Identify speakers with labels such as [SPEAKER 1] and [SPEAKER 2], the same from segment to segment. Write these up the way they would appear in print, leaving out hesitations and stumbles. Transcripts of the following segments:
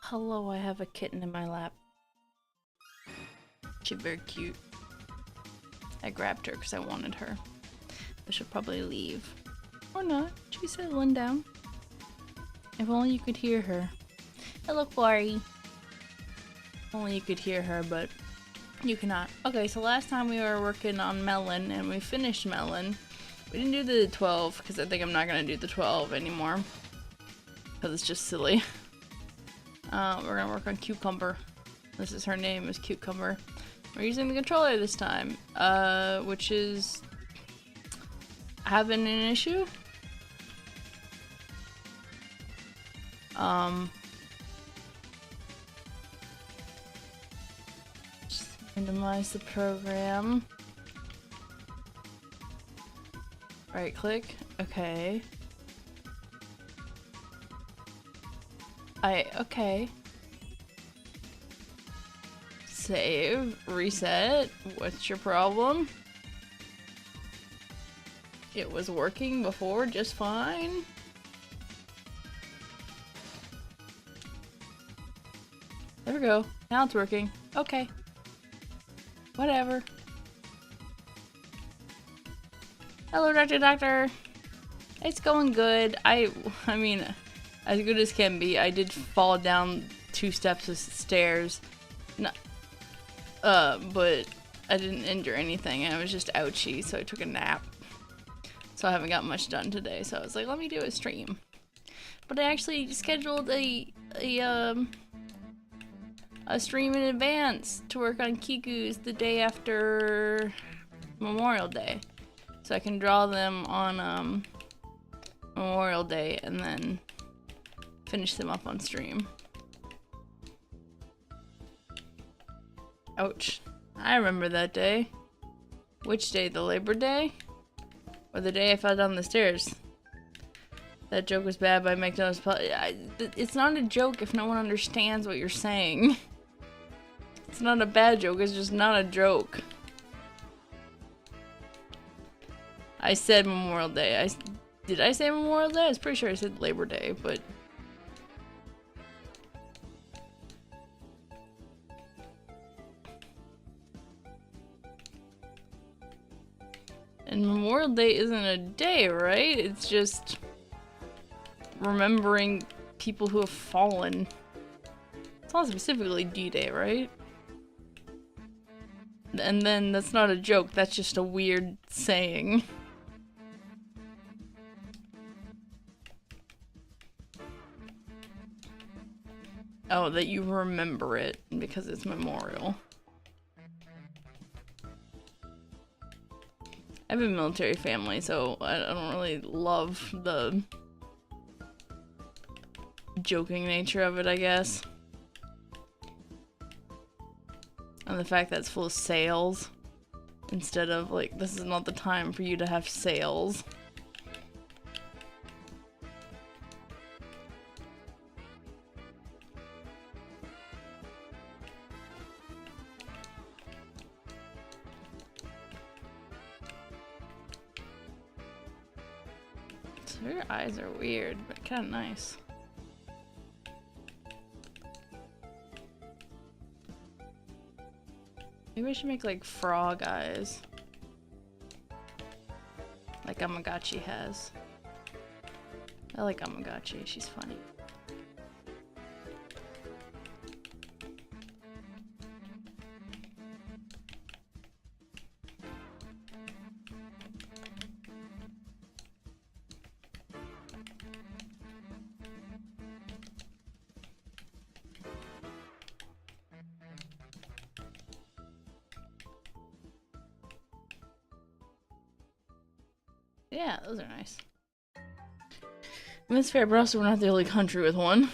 [SPEAKER 1] Hello, I have a kitten in my lap. She's very cute. I grabbed her because I wanted her. But she'll probably leave. Or not. She's settling down. If only you could hear her. Hello, Quarry. If only you could hear her, but you cannot. Okay, so last time we were working on Melon, and we finished Melon. We didn't do the 12, because I think I'm not going to do the 12 anymore. Because it's just silly. We're going to work on Cucumber. This is her name, is Cucumber. We're using the controller this time, which is having an issue. Just minimize the program. Right click, okay. Okay. Save, reset, what's your problem? It was working before just fine. There we go, now it's working. Okay. Whatever. Hello, Doctor. It's going good. I mean, as good as can be. I did fall down 2 steps of stairs. No, but I didn't injure anything. I was just ouchy, so I took a nap. So I haven't got much done today. So I was like, let me do a stream. But I actually scheduled a stream in advance to work on Kiku's the day after Memorial Day. So I can draw them on Memorial Day and then finish them up on stream. Ouch. I remember that day. Which day? The Labor Day? Or the day I fell down the stairs? That joke was bad by McDonald's. It's not a joke if no one understands what you're saying. It's not a bad joke, it's just not a joke. I said Memorial Day. Did I say Memorial Day? I was pretty sure I said Labor Day, but... And Memorial Day isn't a day, right? It's just remembering people who have fallen. It's not specifically D-Day, right? And then that's not a joke, that's just a weird saying. Oh, that you remember it because it's memorial. I have a military family, so I don't really love the joking nature of it, I guess. And the fact that it's full of sales instead of like, this is not the time for you to have sales. So your eyes are weird, but kind of nice. Maybe I should make like frog eyes. Like Amagachi has. I like Amagachi, she's funny. Yeah, those are nice. I mean, it's fair, but also we're not the only country with one.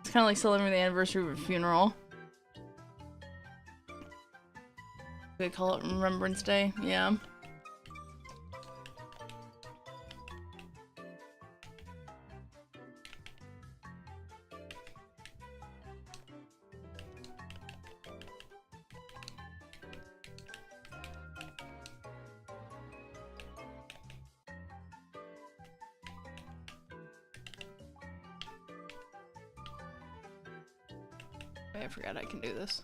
[SPEAKER 1] It's kind of like celebrating the anniversary of a funeral. They call it Remembrance Day, yeah. Wait, I forgot I can do this.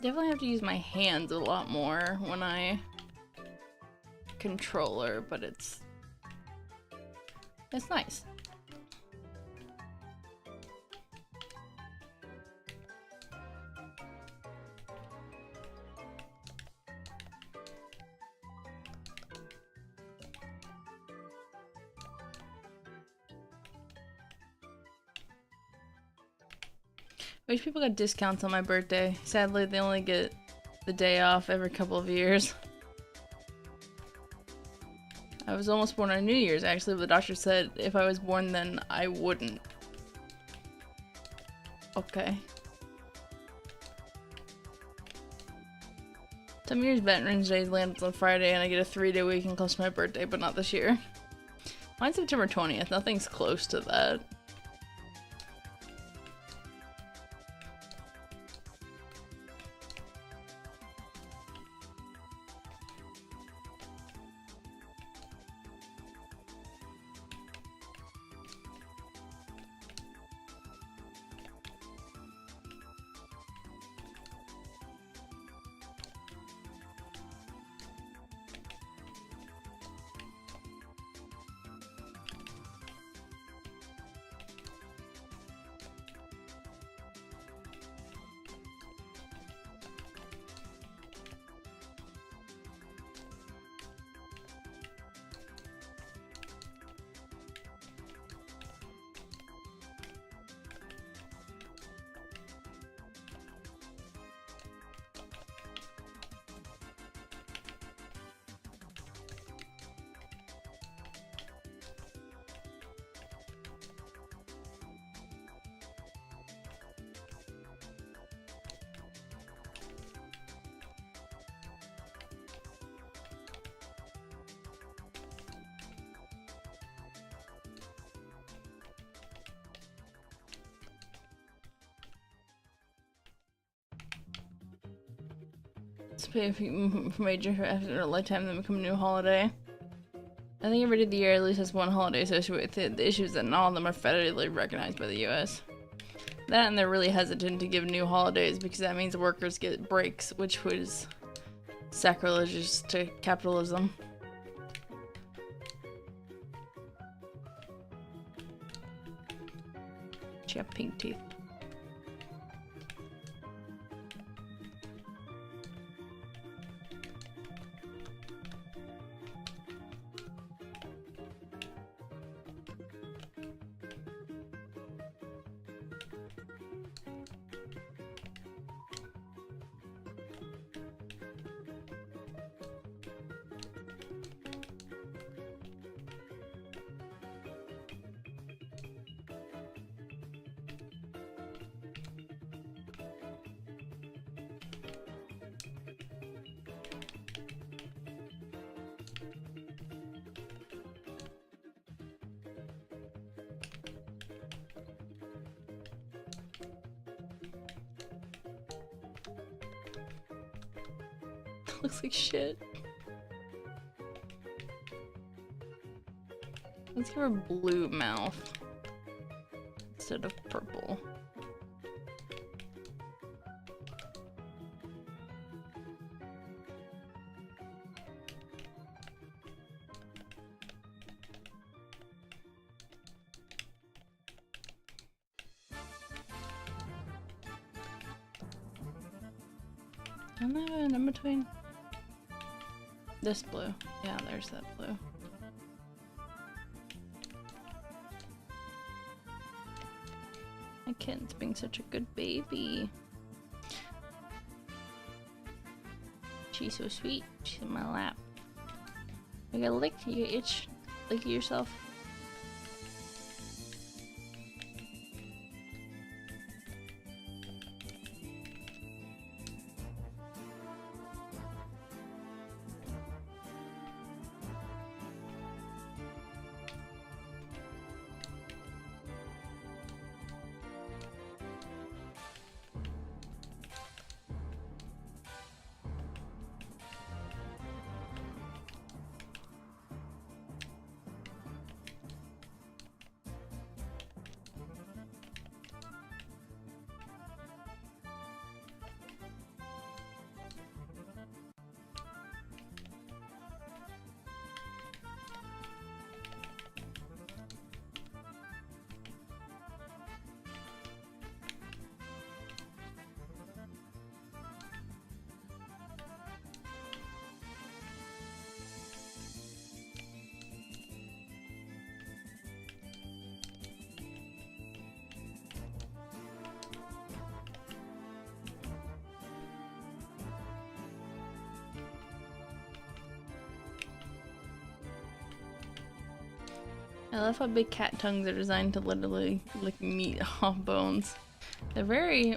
[SPEAKER 1] Definitely have to use my hands a lot more when I controller, but it's nice. Wish people got discounts on my birthday. Sadly, they only get the day off every couple of years. I was almost born on New Year's, actually, but the doctor said if I was born then, I wouldn't. Okay. Some years Veterans Day lands on Friday and I get a 3-day weekend close to my birthday, but not this year. Mine's September 20th, nothing's close to that. Pay for major after a lifetime then become a new holiday. I think every the year at least has one holiday associated with it. The issue is that not all of them are federally recognized by the US. That and they're really hesitant to give new holidays because that means workers get breaks, which was sacrilegious to capitalism. She have pink teeth. Looks like shit. Let's give her blue mouth instead of purple. Don't I have a number between? This blue. Yeah, there's that blue. My kitten's being such a good baby. She's so sweet. She's in my lap. You gotta lick, you itch, lick yourself. I love how big cat tongues are designed to literally lick meat off bones. They're very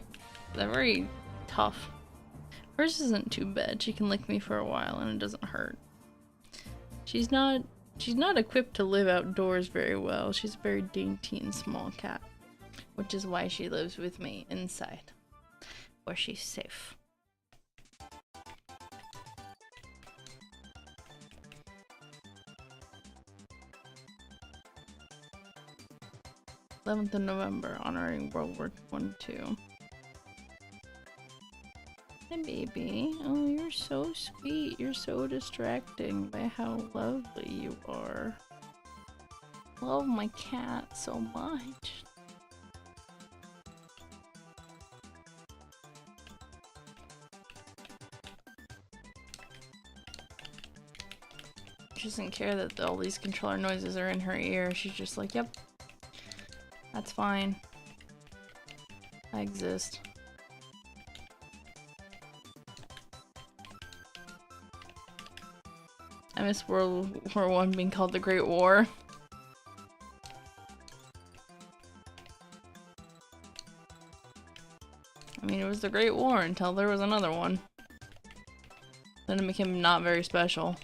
[SPEAKER 1] tough. Hers isn't too bad. She can lick me for a while and it doesn't hurt. She's not equipped to live outdoors very well. She's a very dainty and small cat, which is why she lives with me inside, where she's safe. th of November, honoring World War I and II. Hey baby, oh you're so sweet, you're so distracting by how lovely you are. Love my cat so much. She doesn't care that all these controller noises are in her ear, she's just like, yep, that's fine. I exist. I miss World War I being called the Great War. I mean, it was the Great War until there was another one. Then it became not very special.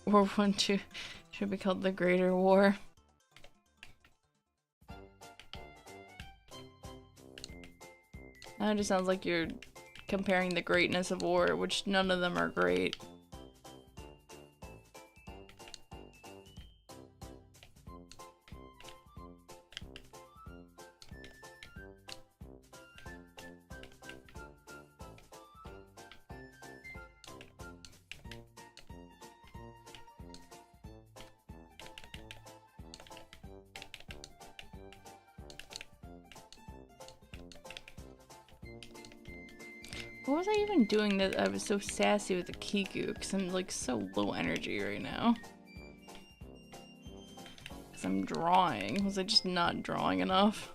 [SPEAKER 1] World War II should be called the Greater War. Now it just sounds like you're comparing the greatness of war, which none of them are great. What was I even doing that I was so sassy with the Kiku? Because I'm like so low energy right now. Because I'm drawing. Was I just not drawing enough?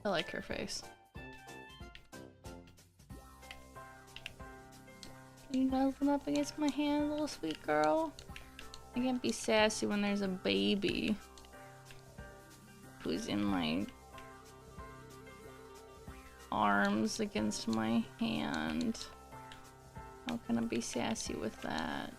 [SPEAKER 1] I like her face. You nuzzling up against my hand, little sweet girl? I can't be sassy when there's a baby who's in my arms against my hand. How can I be sassy with that?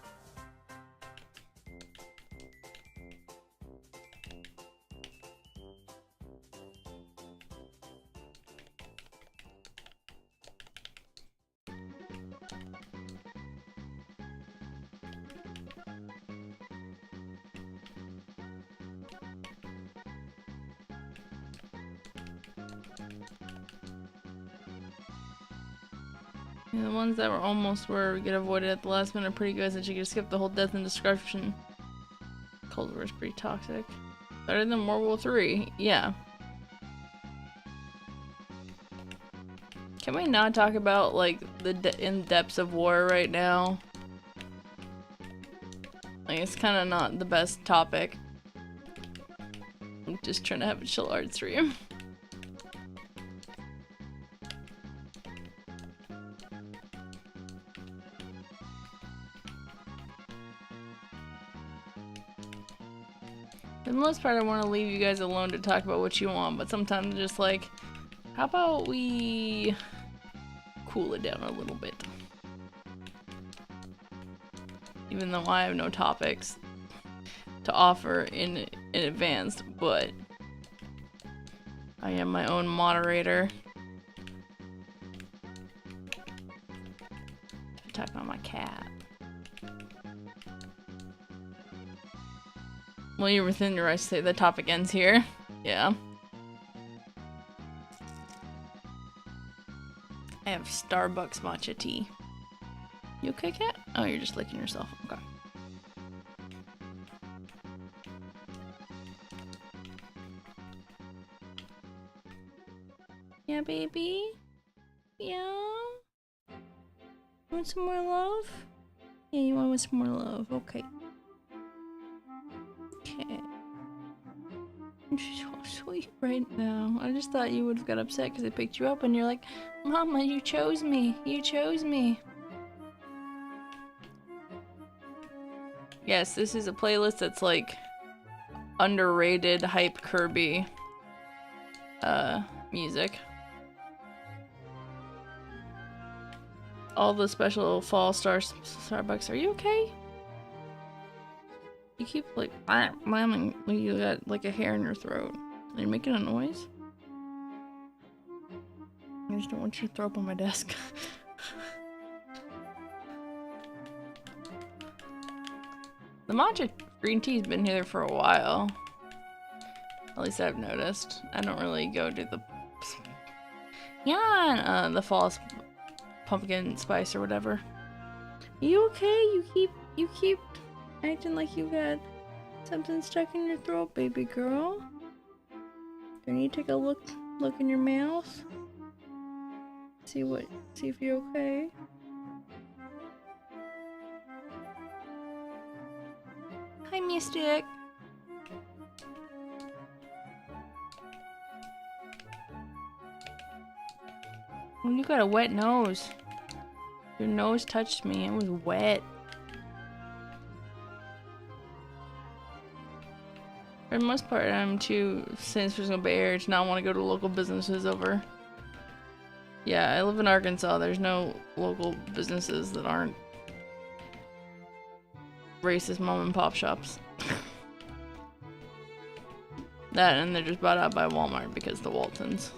[SPEAKER 1] The ones that were almost were get avoided at the last minute are pretty good since you can skip the whole death and destruction. Cold War is pretty toxic. Better than World War III, yeah. Can we not talk about like the in-depths of war right now? Like it's kind of not the best topic. I'm just trying to have a chill art stream. For the most part, I want to leave you guys alone to talk about what you want, but sometimes I'm just like, how about we cool it down a little bit? Even though I have no topics to offer in advance, but I am my own moderator. Talk about my cat. Well, you're within your rights to say the topic ends here. Yeah. I have Starbucks matcha tea. You okay, cat? Oh, you're just licking yourself. Okay. Yeah, baby? Yeah? Want some more love? Yeah, you want some more love. Okay. Okay. She's so sweet right now. I just thought you would have got upset because I picked you up and you're like, Mama, you chose me. You chose me. Yes, this is a playlist that's like underrated hype Kirby music. All the special fall Starbucks. Are you okay? You keep like slamming when you got like a hair in your throat. Are you making a noise? I just don't want you to throw up on my desk. The matcha green tea's been here for a while. At least I've noticed. I don't really go to the the fall pumpkin spice or whatever. You okay? You keep acting like you got something stuck in your throat, baby girl. Can you take a look in your mouth? See if you're okay. Hi, Mystic. Oh, you got a wet nose. Your nose touched me. It was wet. For the most part, I'm too sensitive to Bay Area to not want to go to local businesses over. Yeah, I live in Arkansas. There's no local businesses that aren't racist mom and pop shops. That and they're just bought out by Walmart because the Waltons.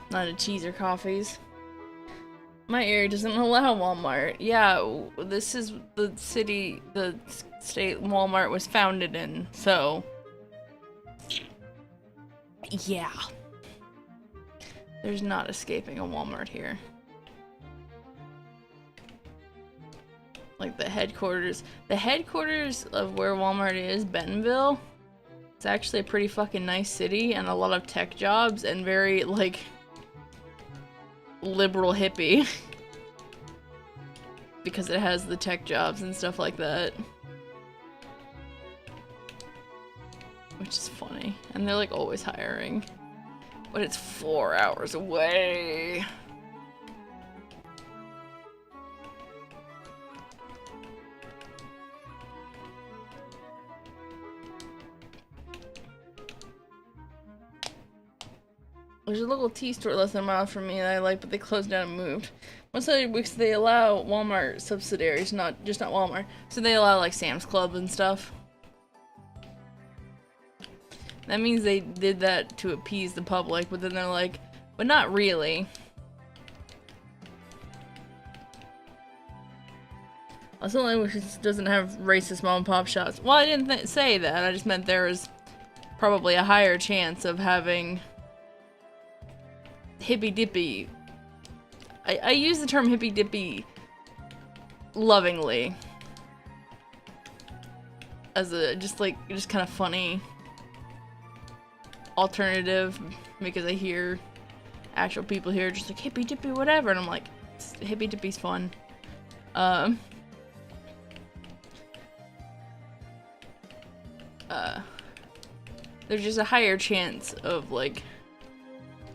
[SPEAKER 1] Not a cheeser coffees. My area doesn't allow Walmart. Yeah, this is the city, the state Walmart was founded in, so... Yeah. There's not escaping a Walmart here. Like the headquarters of where Walmart is, Bentonville, it's actually a pretty fucking nice city and a lot of tech jobs and very, like, liberal hippie. Because it has the tech jobs and stuff like that. Which is funny. And they're like always hiring. But it's 4 hours away. There's a local tea store less than a mile from me that I like, but they closed down and moved. Most other weeks they allow Walmart subsidiaries, not Walmart. So they allow like Sam's Club and stuff. That means they did that to appease the public, but then they're like, but not really. Also, only which doesn't have racist mom and pop shops. Well, I didn't say that. I just meant there was probably a higher chance of having hippy dippy. I use the term hippy dippy lovingly as a just kind of funny alternative, because I hear actual people here just like hippy dippy whatever, and I'm like, hippy dippy's fun. There's just a higher chance of like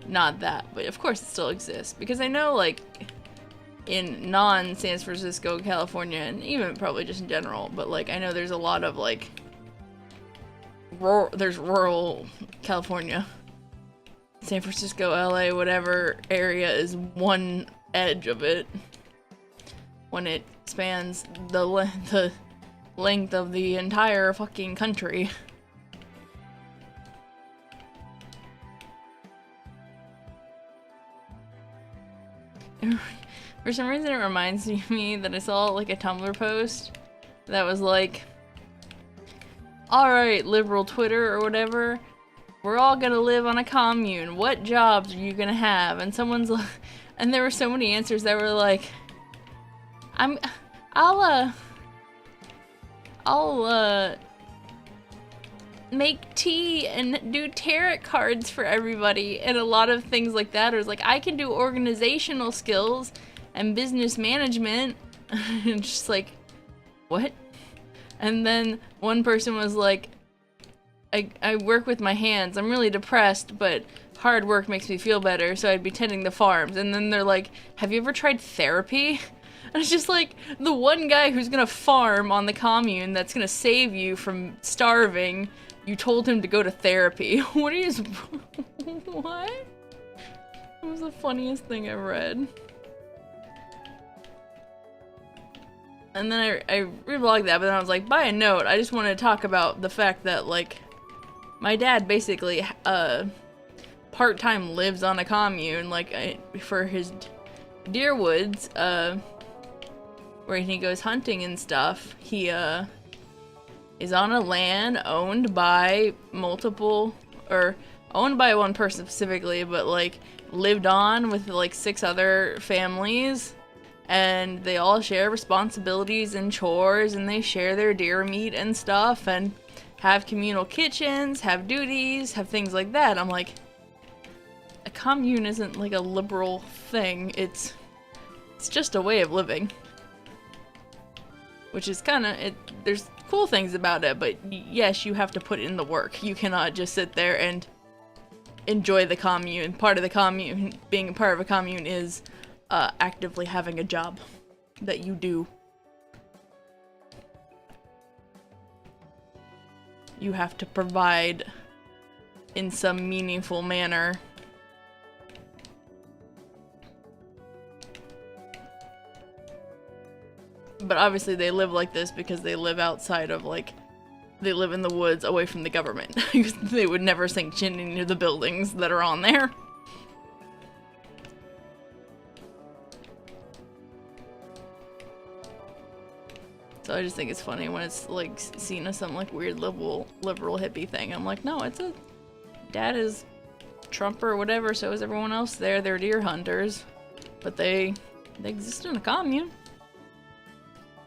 [SPEAKER 1] not that, but of course it still exists, because I know like in non-San Francisco, California, and even probably just in general, but like I know there's a lot of like there's rural California, San Francisco, LA, whatever area is one edge of it when it spans the length of the entire fucking country. For some reason it reminds me that I saw like a Tumblr post that was like, alright, liberal Twitter or whatever, we're all gonna live on a commune. What jobs are you gonna have? And someone's like, and there were so many answers that were like, I'll make tea and do tarot cards for everybody, and a lot of things like that. It was like, I can do organizational skills and business management. And just like, what? And then one person was like, I work with my hands. I'm really depressed, but hard work makes me feel better, so I'd be tending the farms. And then they're like, have you ever tried therapy? And it's just like, the one guy who's gonna farm on the commune that's gonna save you from starving, you told him to go to therapy. What are you... What? It was the funniest thing I've read. And then I reblogged that, but then I was like, by a note, I just wanted to talk about the fact that, like, my dad basically, part-time lives on a commune, like, for his deer woods, where he goes hunting and stuff. He, is on a land owned by multiple, or owned by one person specifically, but, like, lived on with, like, 6 other families. And they all share responsibilities and chores, and they share their deer meat and stuff, and have communal kitchens, have duties, have things like that. I'm like, a commune isn't like a liberal thing, it's just a way of living. Which is kinda, there's cool things about it, but yes, you have to put in the work. You cannot just sit there and enjoy the commune. Part of the commune, being a part of a commune is actively having a job that you do. You have to provide in some meaningful manner. But obviously they live like this because they live outside of, like, they live in the woods away from the government. They would never sanction any of the buildings that are on there. So I just think it's funny when it's like seen as some like weird liberal hippie thing. I'm like, no, it's a dad is Trump or whatever, so is everyone else there. They're deer hunters, but they exist in a commune.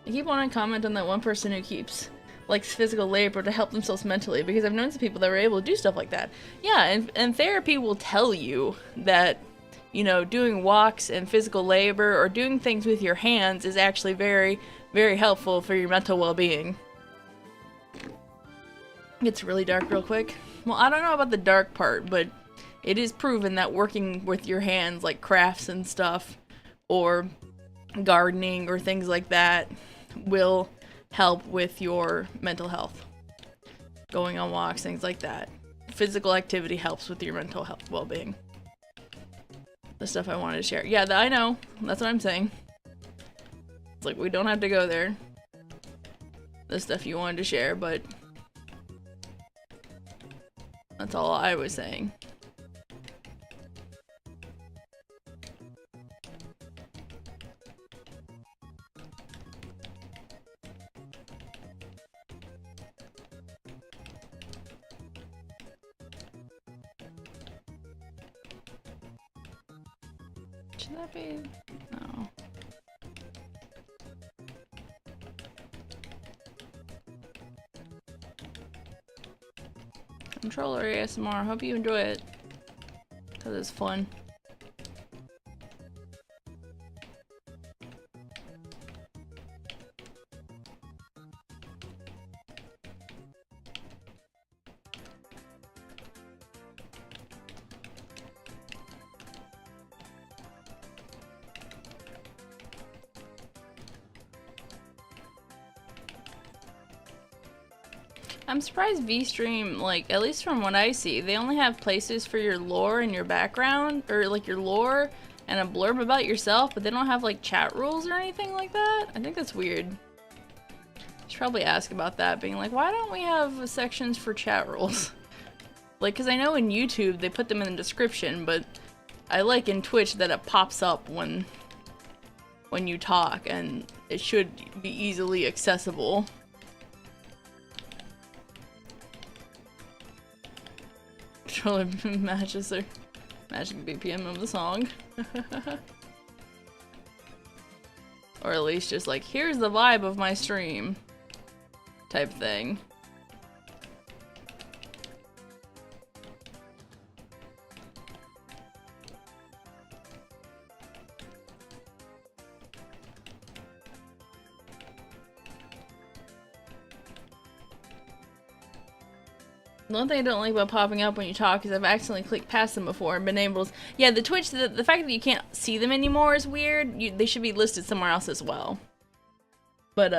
[SPEAKER 1] I keep wanting to comment on that one person who keeps likes physical labor to help themselves mentally, because I've known some people that were able to do stuff like that. Yeah, and therapy will tell you that, you know, doing walks and physical labor or doing things with your hands is actually very, very helpful for your mental well-being. It's really dark real quick. Well, I don't know about the dark part, but it is proven that working with your hands, like crafts and stuff, or gardening or things like that, will help with your mental health. Going on walks, things like that. Physical activity helps with your mental health well-being. The stuff I wanted to share. Yeah, I know. That's what I'm saying. It's like, we don't have to go there. The stuff you wanted to share, but that's all I was saying. Should that be? No. Controller ASMR. Hope you enjoy it, because it's fun. I'm surprised VSTREAM, like, at least from what I see, they only have places for your lore and your background, or like your lore and a blurb about yourself, but they don't have like chat rules or anything like that. I think that's weird. Should probably ask about that, being like, why don't we have sections for chat rules? Like, because I know in YouTube they put them in the description, but I like in Twitch that it pops up when when you talk, and it should be easily accessible. Controller matches their matching BPM of the song. Or at least just like, here's the vibe of my stream type thing. The one thing I don't like about popping up when you talk is I've accidentally clicked past them before and been able to... Yeah, the Twitch, the fact that you can't see them anymore is weird. They should be listed somewhere else as well. But,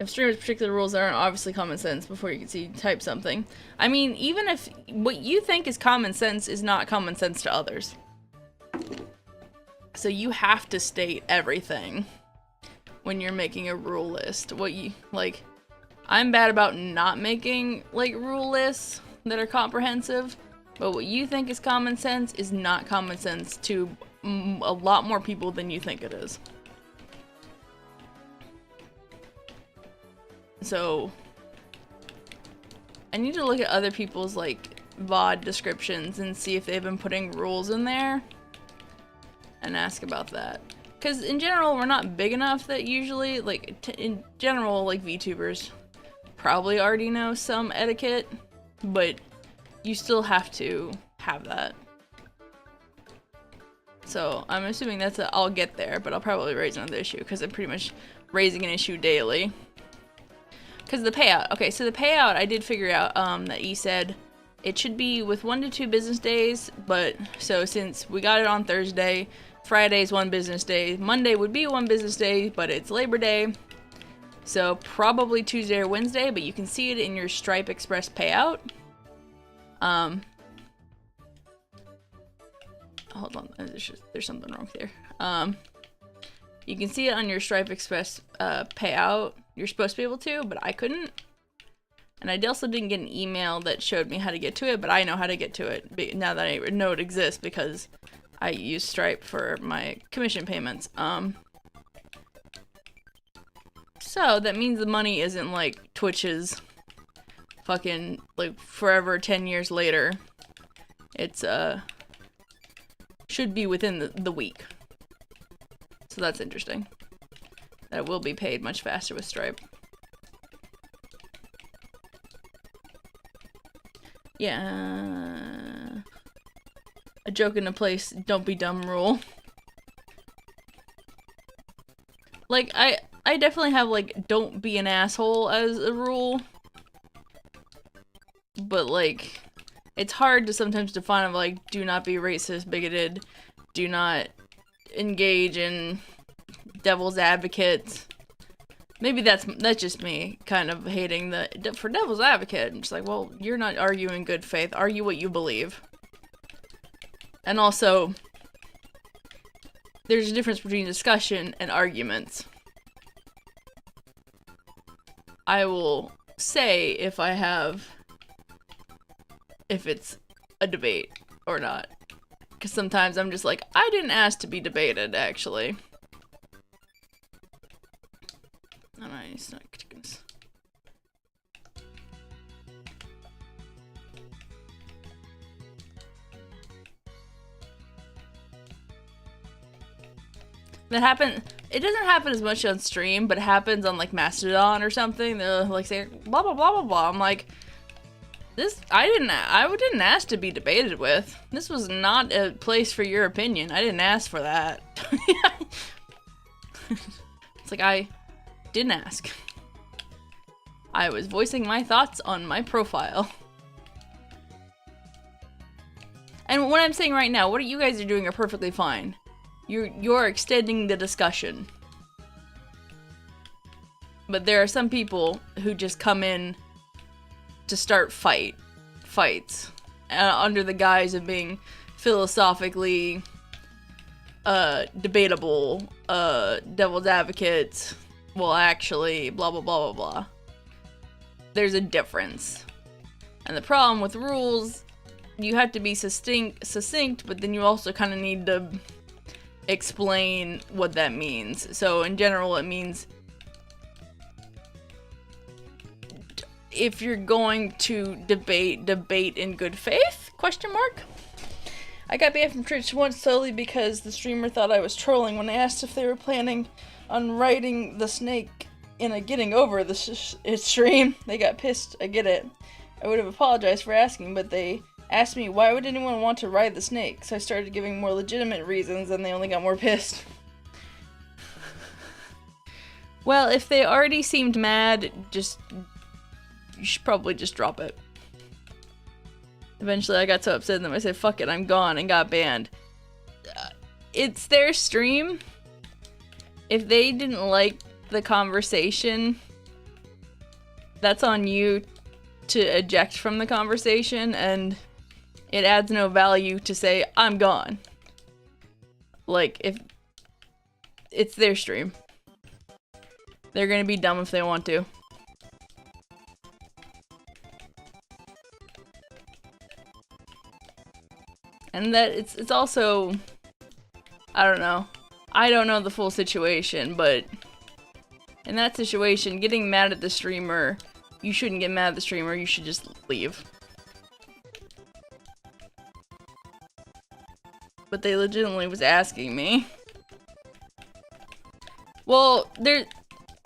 [SPEAKER 1] if streamers' particular rules aren't obviously common sense before you can type something. I mean, even if what you think is common sense is not common sense to others. So you have to state everything when you're making a rule list. What you, like... I'm bad about not making, like, rule lists that are comprehensive, but what you think is common sense is not common sense to a lot more people than you think it is. So, I need to look at other people's, like, VOD descriptions and see if they've been putting rules in there and ask about that. Because in general, we're not big enough that usually, like, in general, like, VTubers probably already know some etiquette, but you still have to have that. So I'm assuming that's a I'll get there, but I'll probably raise another issue because I'm pretty much raising an issue daily. Because the payout, okay, so the payout I did figure out that he said it should be with 1 to 2 business days, but so since we got it on Thursday, Friday's 1 business day, Monday would be 1 business day, but it's Labor Day. So probably Tuesday or Wednesday, but you can see it in your Stripe Express payout. Hold on, there's something wrong there. You can see it on your Stripe Express payout. You're supposed to be able to, but I couldn't. And I also didn't get an email that showed me how to get to it, but I know how to get to it now that I know it exists because I use Stripe for my commission payments. So that means the money isn't like Twitch's fucking like forever 10 years later. It's should be within the week. So that's interesting. That it will be paid much faster with Stripe. Yeah. A joke in a place, don't be dumb rule. Like, I definitely have, like, don't be an asshole as a rule. But, like, it's hard to sometimes define, like, do not be racist, bigoted, do not engage in devil's advocates. Maybe that's just me kind of hating for devil's advocate. I'm just like, well, you're not arguing good faith. Argue what you believe. And also, there's a difference between discussion and arguments. I will say if it's a debate or not. Because sometimes I'm just like, I didn't ask to be debated, actually. Alright, it's not chickens. That happen. It doesn't happen as much on stream, but it happens on like Mastodon or something. They'll like say blah blah blah blah blah. I'm like, I didn't ask to be debated with. This was not a place for your opinion. I didn't ask for that. It's like I didn't ask. I was voicing my thoughts on my profile. And what I'm saying right now, what you guys are doing are perfectly fine. You're extending the discussion. But there are some people who just come in to start fights under the guise of being philosophically debatable, devil's advocates, well actually, blah blah blah blah blah. There's a difference. And the problem with rules, you have to be succinct, but then you also kind of need to explain what that means. So in general, it means if you're going to debate in good faith? Question mark. I got banned from Twitch once solely because the streamer thought I was trolling when I asked if they were planning on riding the snake in a getting over the stream. They got pissed. I get it. I would have apologized for asking, but they asked me why would anyone want to ride the snake, so I started giving more legitimate reasons and they only got more pissed. Well, if they already seemed mad, you should probably just drop it. Eventually I got so upset with them I said fuck it, I'm gone, and got banned. It's their stream. If they didn't like the conversation, that's on you to eject from the conversation, and it adds no value to say, I'm gone. Like, if it's their stream. They're gonna be dumb if they want to. And that it's also, I don't know. I don't know the full situation, but in that situation, getting mad at the streamer, you shouldn't get mad at the streamer, you should just leave. But they legitimately was asking me. Well,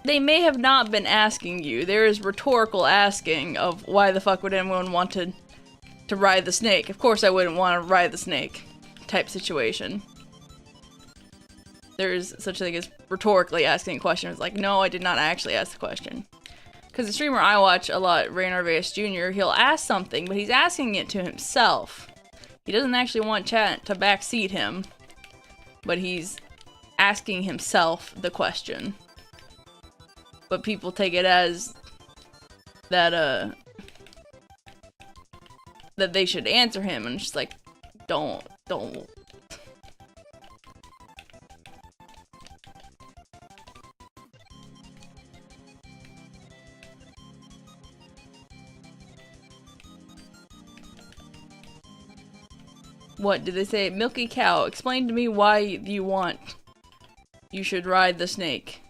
[SPEAKER 1] they may have not been asking you. There is rhetorical asking of why the fuck would anyone want to ride the snake. Of course I wouldn't want to ride the snake type situation. There's such a thing as rhetorically asking a question. It's like, no, I did not actually ask the question. Because the streamer I watch a lot, Raynor VS Jr., he'll ask something, but he's asking it to himself. He doesn't actually want chat to backseat him, but he's asking himself the question. But people take it as that they should answer him, and it's just like, don't. What did they say? Milky cow, explain to me why you should ride the snake.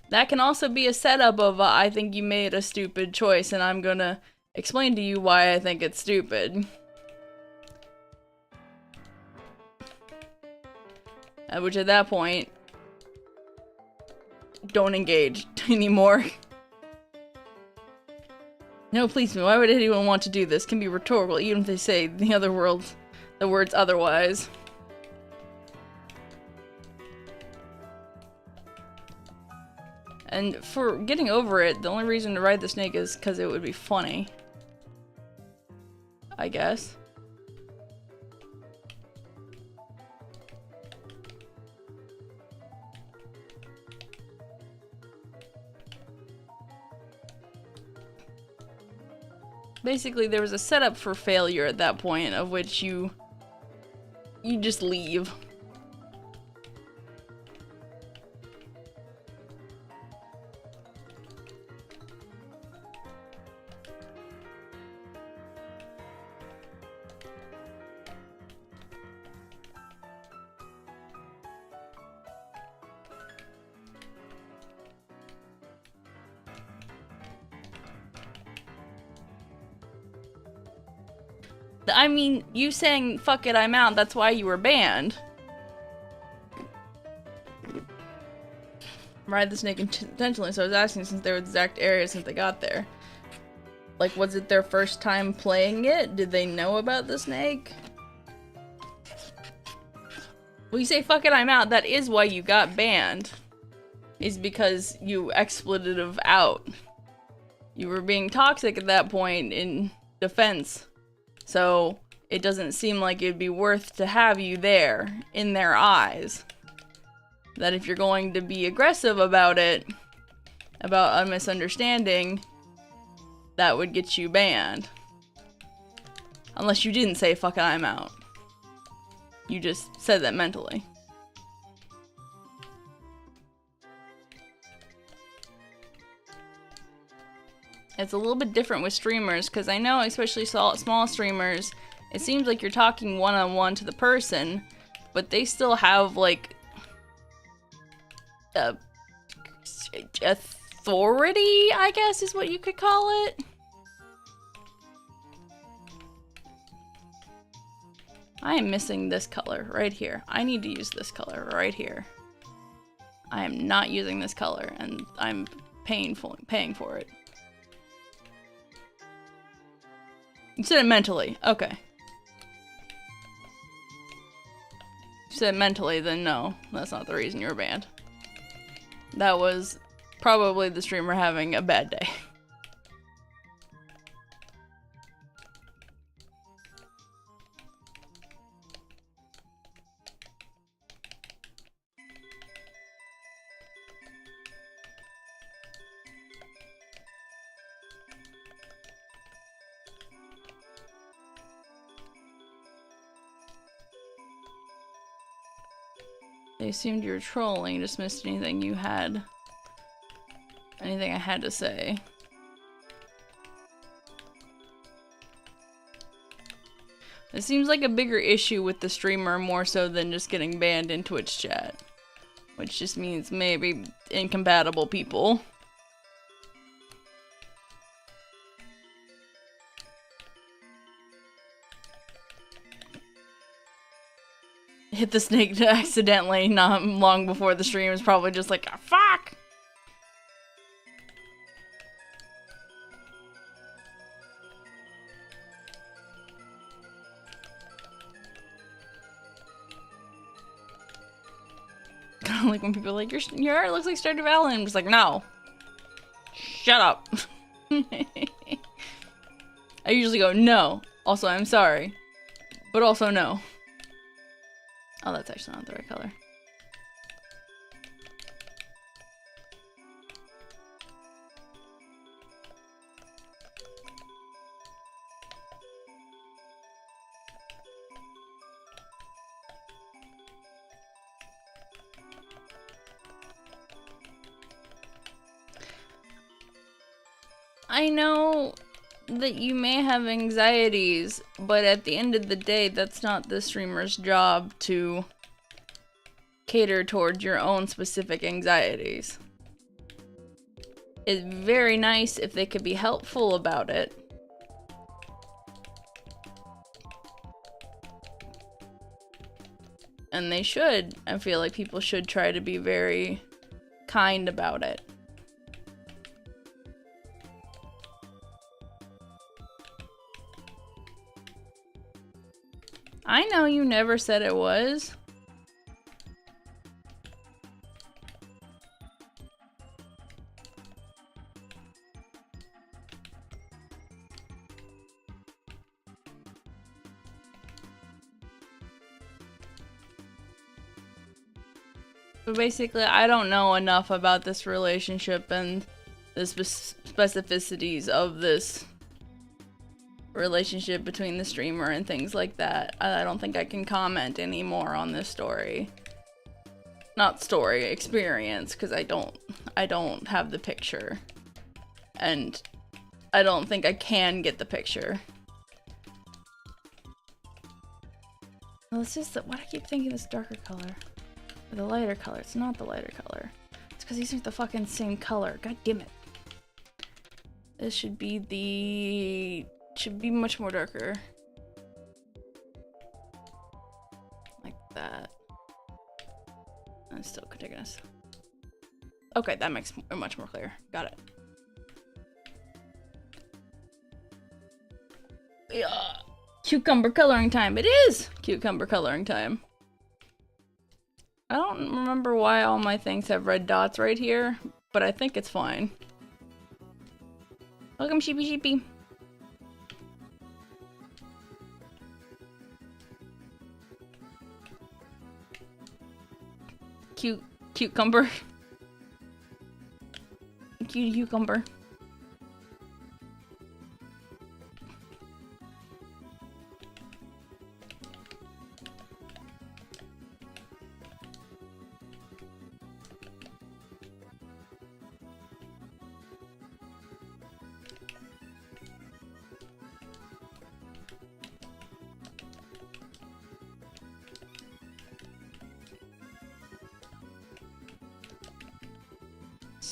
[SPEAKER 1] That can also be a setup of, I think you made a stupid choice, and I'm gonna explain to you why I think it's stupid. Which at that point, don't engage anymore. No, please, why would anyone want to do this? Can be rhetorical, even if they say the words otherwise. And for getting over it, the only reason to ride the snake is because it would be funny. I guess. Basically, there was a setup for failure at that point, of which you just leave. I mean, you saying, fuck it, I'm out, that's why you were banned. Ride the snake intentionally, so I was asking since they were the exact area since they got there. Like, was it their first time playing it? Did they know about the snake? Well, you say, fuck it, I'm out, that is why you got banned. Is because you expletive out. You were being toxic at that point in defense. So, it doesn't seem like it'd be worth to have you there, in their eyes. That if you're going to be aggressive about it, about a misunderstanding, that would get you banned. Unless you didn't say, fuck it, I'm out. You just said that mentally. It's a little bit different with streamers, because I know, especially small streamers, it seems like you're talking one-on-one to the person, but they still have, like, authority, I guess is what you could call it. I am missing this color right here. I need to use this color right here. I am not using this color, and I'm paying for it. You said it mentally. Okay. You said mentally, then no. That's not the reason you were banned. That was probably the streamer having a bad day. They assumed you were trolling, just missed anything you had. Anything I had to say. It seems like a bigger issue with the streamer more so than just getting banned in Twitch chat. Which just means maybe incompatible people. Hit the snake accidentally not long before the stream is probably just like, oh, fuck! Kind of like when people are like, your art looks like Stardew Valley. I'm just like, no. Shut up. I usually go, no. Also, I'm sorry. But also, no. Oh, that's actually not the right color. I know that you may have anxieties, but at the end of the day, that's not the streamer's job to cater towards your own specific anxieties. It's very nice if they could be helpful about it. And they should. I feel like people should try to be very kind about it. I know you never said it was. But basically, I don't know enough about this relationship and the specificities of this relationship between the streamer and things like that. I don't think I can comment anymore on this story. Not story, experience, because I don't have the picture. And I don't think I can get the picture. Well, it's just that, why do I keep thinking this darker color? Or the lighter color. It's not the lighter color. It's because these aren't the fucking same color. God damn it. This should be the... should be much more darker. Like that. And still contiguous. Okay, that makes it much more clear. Got it. Yeah. Cucumber coloring time. It is cucumber coloring time. I don't remember why all my things have red dots right here, but I think it's fine. Welcome, sheepy sheepy. Cucumber. Cucumber.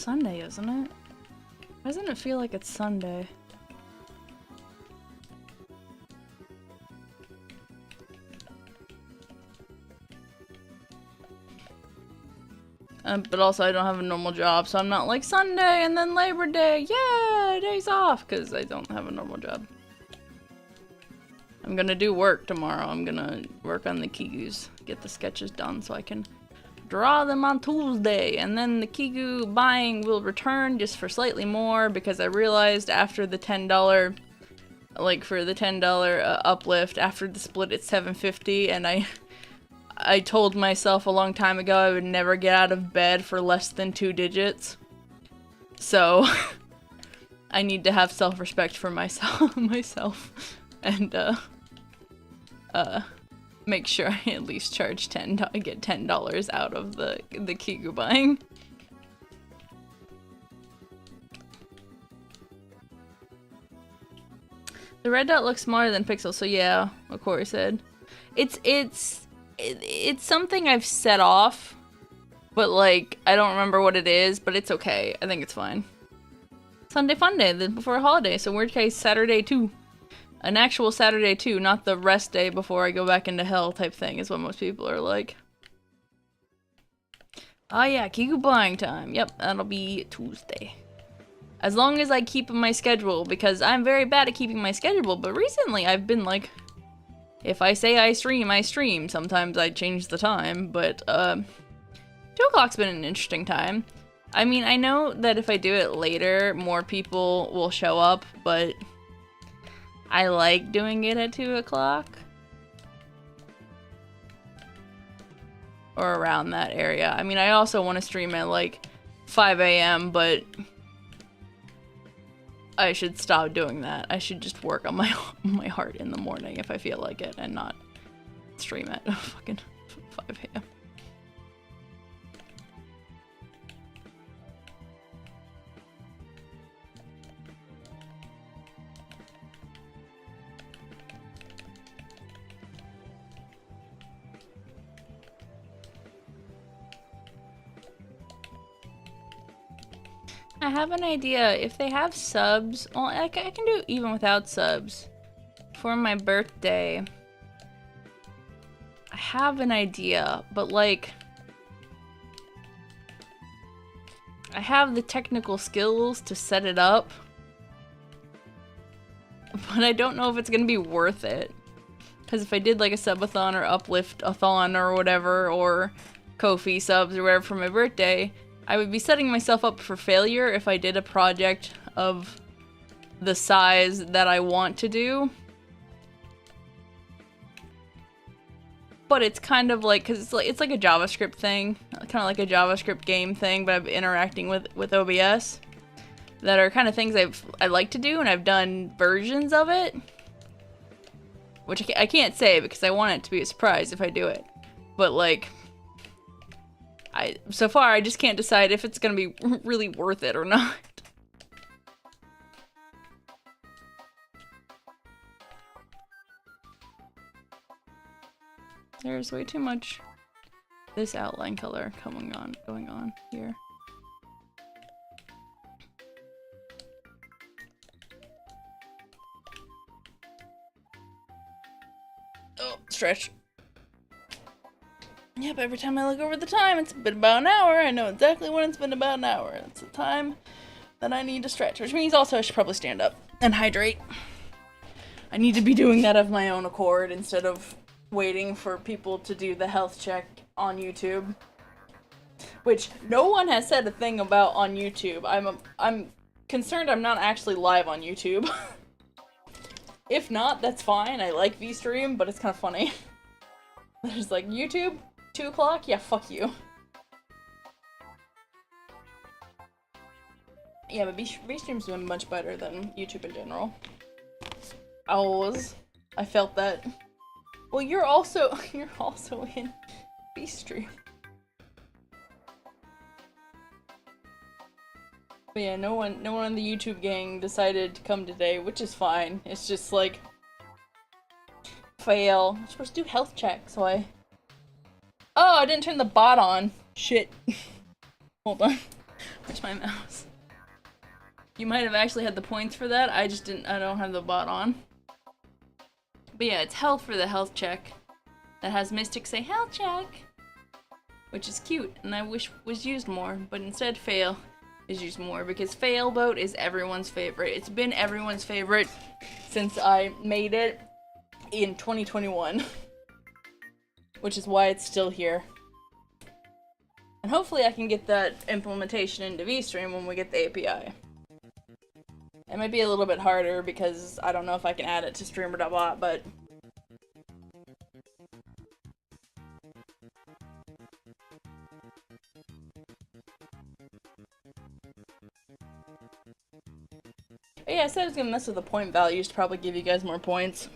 [SPEAKER 1] Sunday, isn't it? Why doesn't it feel like it's Sunday? But also I don't have a normal job, so I'm not like Sunday and then Labor Day, yeah, days off, because I don't have a normal job. I'm gonna do work tomorrow. I'm gonna work on the Kigus, get the sketches done so I can draw them on Tuesday, and then the Kigu buying will return just for slightly more, because I realized after the $10, like for the $10 uplift, after the split it's $7.50, and I told myself a long time ago I would never get out of bed for less than 2 digits. So I need to have self-respect for myself and make sure I at least charge get $10 out of the Kigu buying. The red dot looks smaller than pixels, so yeah, what Corey said. It's something I've set off, but like, I don't remember what it is, but it's okay. I think it's fine. Sunday fun day, the before a holiday, so worst case Saturday too. An actual Saturday too, not the rest day before I go back into hell type thing is what most people are like. Oh yeah, Kiku buying time. Yep, that'll be Tuesday. As long as I keep my schedule, because I'm very bad at keeping my schedule, but recently I've been like, if I say I stream, I stream. Sometimes I change the time, but 2 o'clock's been an interesting time. I mean, I know that if I do it later, more people will show up, but I like doing it at 2 o'clock. Or around that area. I mean, I also want to stream at like 5 a.m., but I should stop doing that. I should just work on my heart in the morning if I feel like it, and not stream at fucking 5 a.m. I have an idea. If they have subs, well, I can do it even without subs. For my birthday, I have an idea, but like, I have the technical skills to set it up, but I don't know if it's gonna be worth it. Because if I did like a subathon or uplift-a-thon or whatever, or Ko-fi subs or whatever for my birthday, I would be setting myself up for failure if I did a project of the size that I want to do. But it's kind of like, because it's like a JavaScript thing, kind of like a JavaScript game thing, but I'm interacting with OBS, that are kind of things I like to do, and I've done versions of it, which I can't say because I want it to be a surprise if I do it. But like, so far I just can't decide if it's gonna be really worth it or not. There's way too much this outline color going on here. Oh, stretch. Yep, every time I look over the time, it's been about an hour. I know exactly when it's been about an hour. It's the time that I need to stretch, which means also I should probably stand up and hydrate. I need to be doing that of my own accord instead of waiting for people to do the health check on YouTube. Which no one has said a thing about on YouTube. I'm concerned I'm not actually live on YouTube. If not, that's fine. I like VSTREAM, but it's kind of funny. There's like, YouTube? 2 o'clock? Yeah, fuck you. Yeah, but VSTREAM's been much better than YouTube in general. I felt that. Well, you're also in VSTREAM. But yeah, no one on the YouTube gang decided to come today, which is fine. It's just like, fail. I'm supposed to do health check, so Oh, I didn't turn the bot on. Shit. Hold on. Where's my mouse? You might have actually had the points for that. I don't have the bot on. But yeah, it's health for the health check. That has Mystic say health check. Which is cute, and I wish was used more, but instead fail is used more, because fail boat is everyone's favorite. It's been everyone's favorite since I made it in 2021. Which is why it's still here. And hopefully I can get that implementation into VSTREAM when we get the API. It might be a little bit harder because I don't know if I can add it to streamer.bot, but... But yeah, I said I was gonna mess with the point values to probably give you guys more points.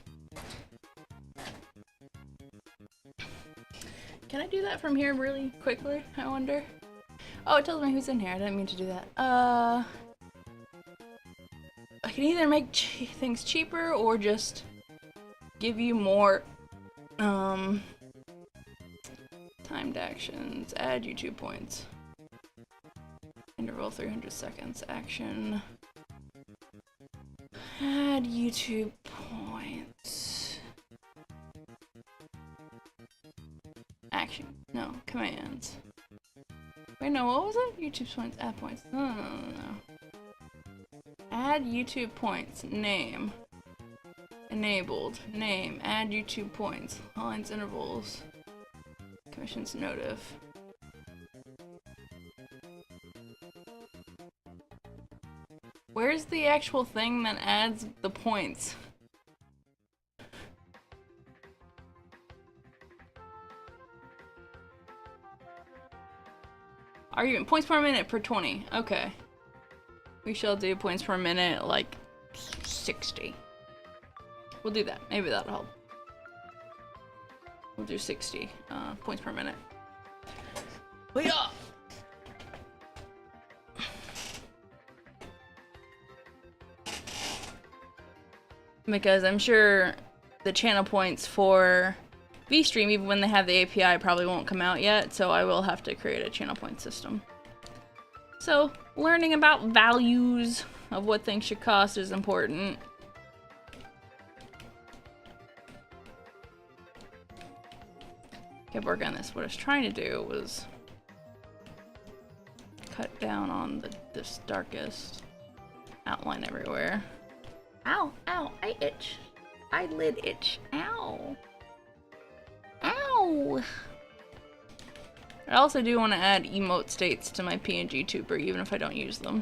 [SPEAKER 1] Can I do that from here really quickly, I wonder? Oh, it tells me who's in here. I didn't mean to do that. I can either make things cheaper or just give you more, timed actions. Add YouTube points. Interval 300 seconds. Action. Add YouTube points. Action. No. Commands. Wait, no, what was it? YouTube points. Add points. No. Add YouTube points. Name. Enabled. Name. Add YouTube points. Lines, intervals. Commissions notif. Where's the actual thing that adds the points? Argument. Points per minute per 20. Okay. We shall do points per minute, like 60. We'll do that. Maybe that'll help. We'll do 60 points per minute. Oh, yeah. Because I'm sure the channel points for VSTREAM, even when they have the API, probably won't come out yet, so I will have to create a channel point system. So, learning about values of what things should cost is important. Kept working on this. What I was trying to do was cut down on this darkest outline everywhere. Ow, ow, I itch. Eyelid itch. Ow. Ow! I also do want to add emote states to my PNG tuber, even if I don't use them.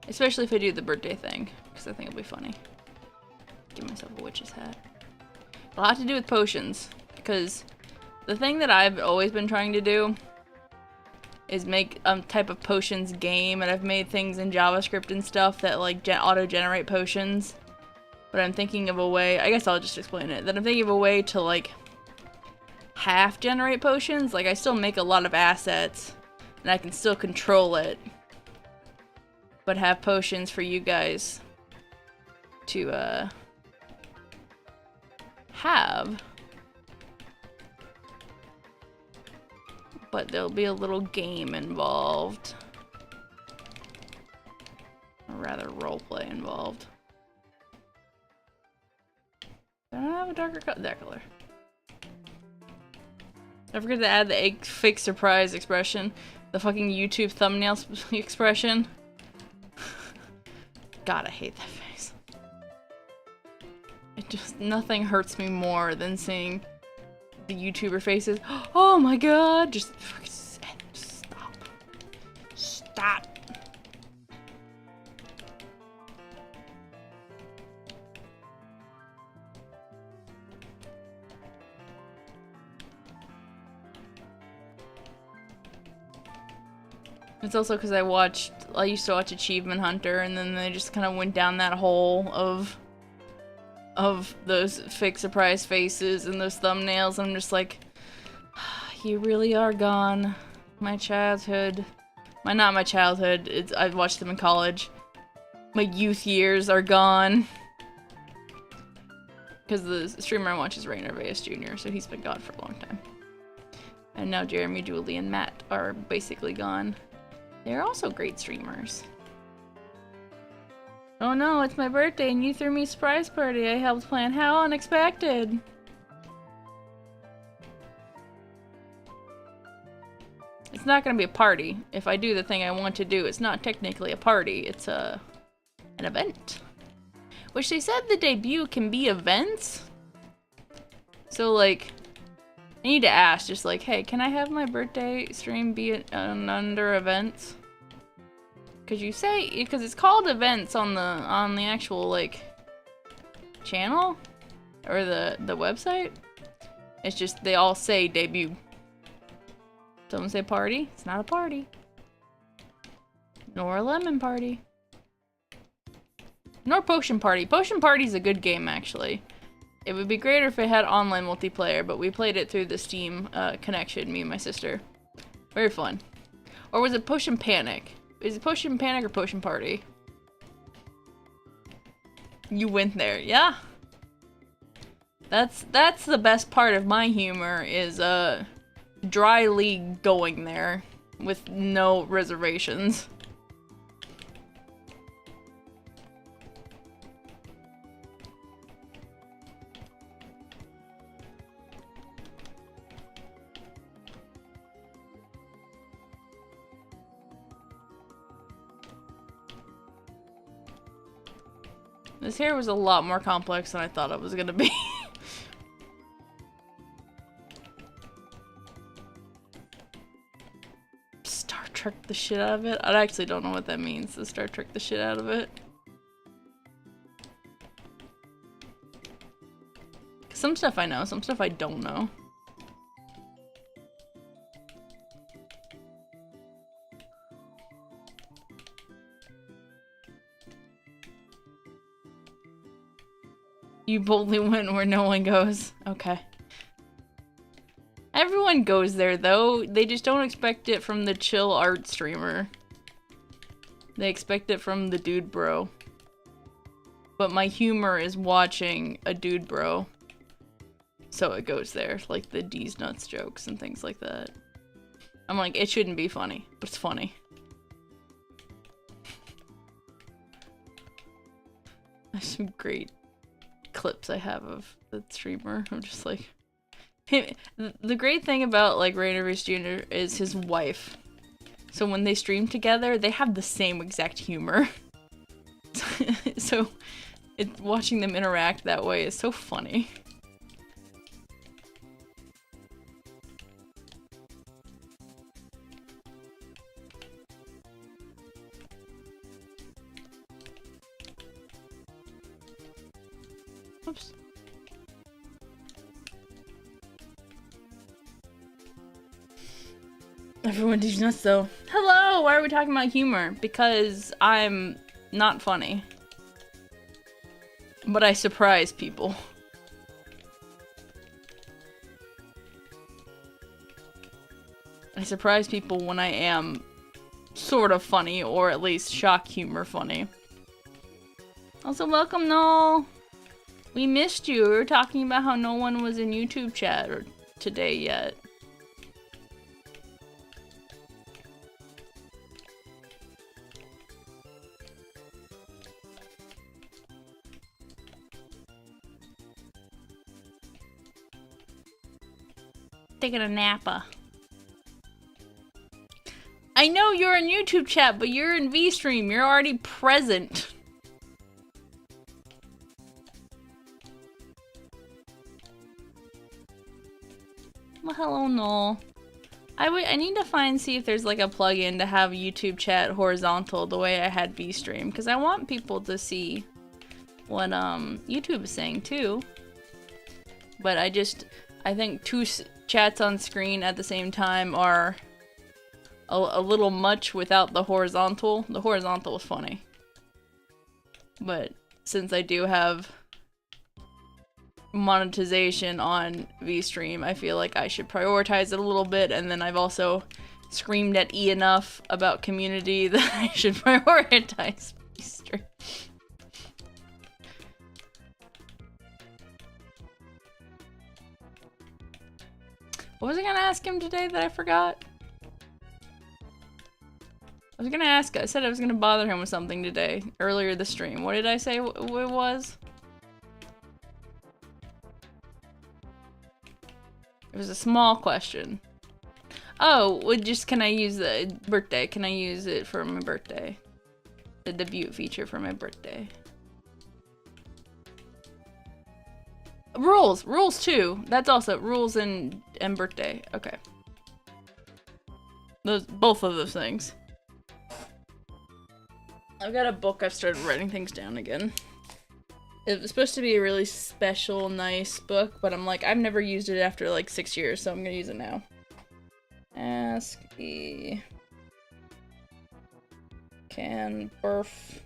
[SPEAKER 1] Especially if I do the birthday thing, because I think it'll be funny. Give myself a witch's hat. A lot to do with potions, because the thing that I've always been trying to do is make a type of potions game, and I've made things in JavaScript and stuff that like auto-generate potions. But I'm thinking of a way, I guess I'll just explain it, that I'm thinking of a way to like half generate potions. Like I still make a lot of assets and I can still control it, but have potions for you guys to have. But there'll be a little game involved. Or rather, roleplay involved. Do I have a darker color? That color. Don't forget to add the fake surprise expression. The fucking YouTube thumbnail expression. God, I hate that face. It just, nothing hurts me more than seeing the YouTuber faces. Oh my god! Just stop. Stop. It's also because I used to watch Achievement Hunter, and then they just kind of went down that hole of those fake surprise faces and those thumbnails. I'm just like, you really are gone. My childhood. Not my childhood. I watched them in college. My youth years are gone. Because the streamer I watch is Rainer VS Jr., so he's been gone for a long time. And now Jeremy, Julie, and Matt are basically gone. They're also great streamers. Oh no, it's my birthday and you threw me a surprise party I helped plan. How unexpected! It's not gonna be a party. If I do the thing I want to do, it's not technically a party. It's an event. Which they said the debut can be events? So like, I need to ask, just like, hey, can I have my birthday stream be under events? Cause you say, because it's called events on the actual like channel or the website. It's just they all say debut. Someone say party. It's not a party. Nor a lemon party. Nor potion party. Potion party's a good game actually. It would be greater if it had online multiplayer, but we played it through the Steam connection, me and my sister. Very fun. Or was it Potion Panic? Is it Potion Panic or Potion Party? You went there, yeah. That's the best part of my humor is dryly going there with no reservations. This hair was a lot more complex than I thought it was gonna be. Star Trek the shit out of it? I actually don't know what that means, the Star Trek the shit out of it. Some stuff I know, some stuff I don't know. You boldly went where no one goes. Okay. Everyone goes there though. They just don't expect it from the chill art streamer. They expect it from the dude bro. But my humor is watching a dude bro. So it goes there. Like the D's nuts jokes and things like that. I'm like, it shouldn't be funny, but it's funny. There's some great clips I have of the streamer. I'm just like, the great thing about like Rainer Jr. is his wife. So when they stream together, they have the same exact humor. So watching them interact that way is so funny. Oops. Everyone does nuts though. Hello! Why are we talking about humor? Because I'm not funny. But I surprise people. I surprise people when I am sort of funny, or at least shock humor funny. Also, welcome, Noel! We missed you. We were talking about how no one was in YouTube chat today yet. Taking a nappa. I know you're in YouTube chat, but you're in VSTREAM. You're already present. Well, hello, Noel. I need to see if there's like a plugin to have YouTube chat horizontal the way I had VSTREAM, because I want people to see what YouTube is saying too. But I think two chats on screen at the same time are a little much without the horizontal. The horizontal is funny. But since I do have monetization on VSTREAM, I feel like I should prioritize it a little bit, and then I've also screamed at E enough about community that I should prioritize VSTREAM. What was I gonna ask him today that I forgot? I was gonna ask, I said I was gonna bother him with something today, earlier this stream. What did I say it was? It was a small question. Oh, can I use the birthday? Can I use it for my birthday? The debut feature for my birthday. Rules too. That's also rules and birthday. Okay. Both of those things. I've got a book. I've started writing things down again. It was supposed to be a really special, nice book, but I'm like, I've never used it after like 6 years, so I'm gonna use it now. Ask E. Can birthday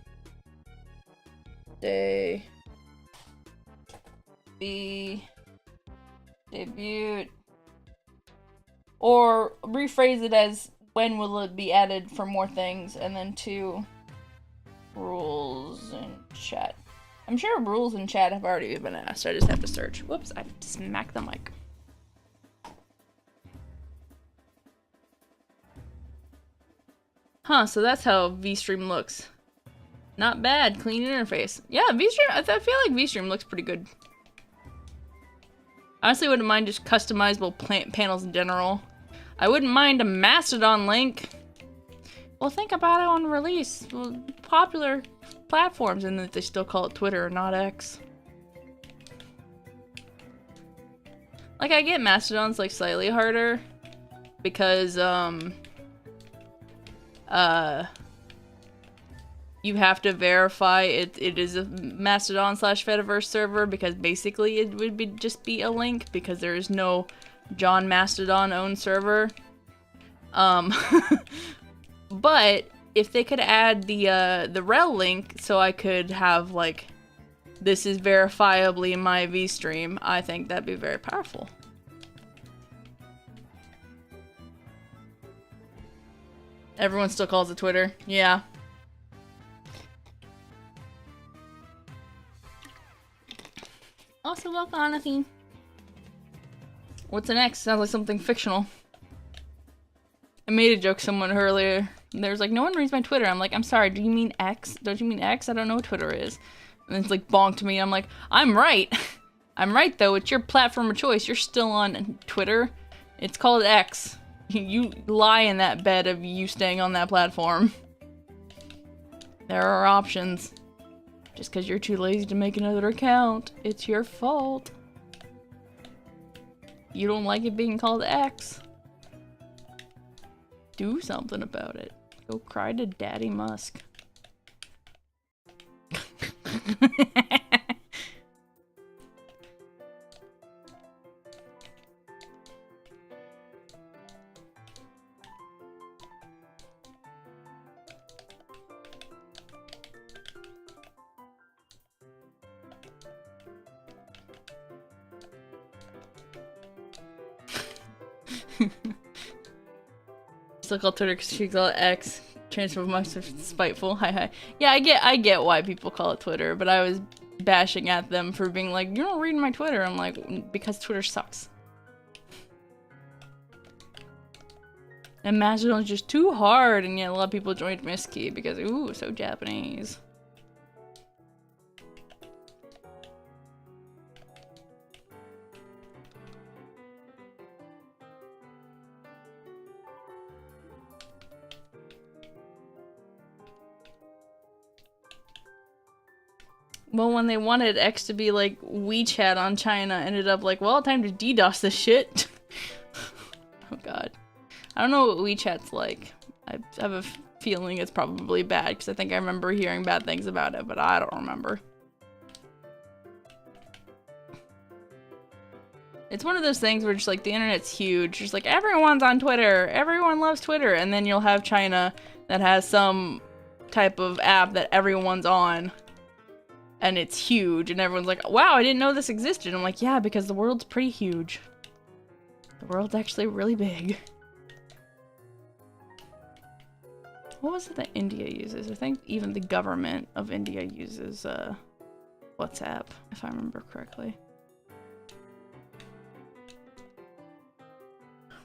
[SPEAKER 1] be debut? Or rephrase it as, when will it be added for more things? And then 2, rules in chat. I'm sure rules in chat have already been asked. I just have to search. Whoops, I smacked the mic. Huh, so that's how VSTREAM looks. Not bad, clean interface. Yeah, VSTREAM, I feel like VSTREAM looks pretty good. Honestly, wouldn't mind just customizable panels in general. I wouldn't mind a Mastodon link. Well, think about it on release. Well, popular platforms, and that they still call it Twitter and not X. Like, I get Mastodon's like slightly harder because you have to verify it is a Mastodon / Fediverse server, because basically it would just be a link, because there is no John Mastodon owned server. But if they could add the rel link, so I could have like, this is verifiably my VSTREAM, I think that'd be very powerful. Everyone still calls it Twitter. Yeah. Also, welcome, Anathin. What's the next? Sounds like something fictional. I made a joke to someone earlier. There was like, no one reads my Twitter. I'm like, I'm sorry, do you mean X? Don't you mean X? I don't know what Twitter is. And it's like bonked to me. I'm like, I'm right. I'm right though. It's your platform of choice. You're still on Twitter. It's called X. You lie in that bed of you staying on that platform. There are options. Just because you're too lazy to make another account, it's your fault. You don't like it being called X? Do something about it. Go cry to Daddy Musk. Still call Twitter because she call it X. Transfer much spiteful. Hi. Yeah, I get why people call it Twitter, but I was bashing at them for being like, you're not reading my Twitter. I'm like, because Twitter sucks. And Mastodon's just too hard, and yet a lot of people joined Miski because, ooh, so Japanese. Well, when they wanted X to be like WeChat on China, ended up like, well, time to DDoS this shit. Oh god. I don't know what WeChat's like. I have a feeling it's probably bad, because I think I remember hearing bad things about it, but I don't remember. It's one of those things where just like the internet's huge. Just like everyone's on Twitter. Everyone loves Twitter. And then you'll have China that has some type of app that everyone's on. And it's huge, and everyone's like, wow, I didn't know this existed. I'm like, yeah, because the world's pretty huge. The world's actually really big. What was it that India uses? I think even the government of India uses WhatsApp, if I remember correctly.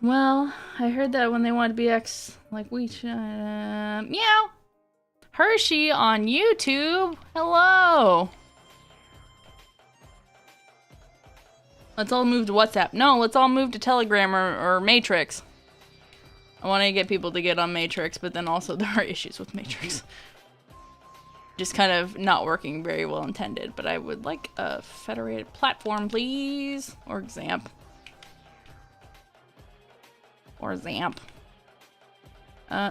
[SPEAKER 1] Well, I heard that when they want to be like WeChat. Meow! Hershey on YouTube! Hello! Let's all move to WhatsApp. No, let's all move to Telegram or Matrix. I want to get people to get on Matrix, but then also there are issues with Matrix. Just kind of not working very well intended, but I would like a federated platform, please. Or XAMPP. Or ZAMP.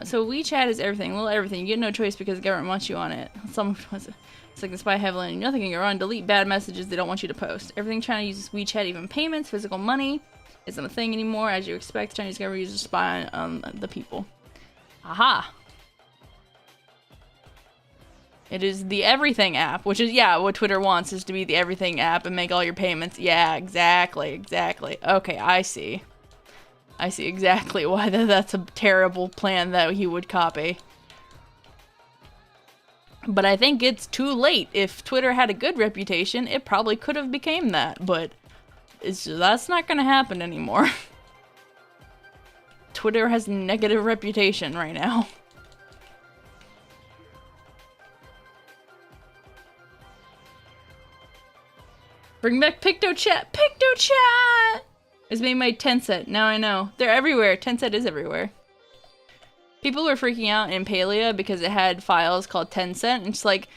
[SPEAKER 1] So WeChat is everything, little everything. You get no choice because the government wants you on it. Someone wants it. It's like the spy heavily on you. Nothing can go wrong. Delete bad messages they don't want you to post. Everything China uses WeChat, even payments, physical money, isn't a thing anymore. As you expect, the Chinese government uses to spy on the people. Aha! It is the everything app, which is, yeah, what Twitter wants is to be the everything app and make all your payments. Yeah, exactly, exactly. Okay, I see. I see exactly why that's a terrible plan that he would copy. But I think it's too late. If Twitter had a good reputation, it probably could have became that, but that's not gonna happen anymore. Twitter has a negative reputation right now. Bring back PictoChat! PictoChat! It's made by Tencent. Now I know. They're everywhere. Tencent is everywhere. People were freaking out in Palia because it had files called Tencent. It's like,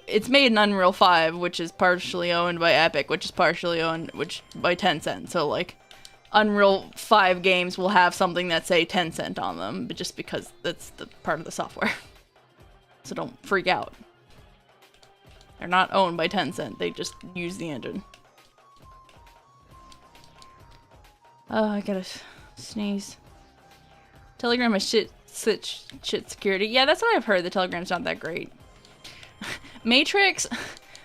[SPEAKER 1] it's made in Unreal 5, which is partially owned by Epic, which is partially owned by Tencent. So like, Unreal 5 games will have something that say Tencent on them, but just because that's the part of the software. So don't freak out. They're not owned by Tencent. They just use the engine. Oh, I gotta sneeze. Telegram is shit security. Yeah, that's what I've heard. The Telegram's not that great. Matrix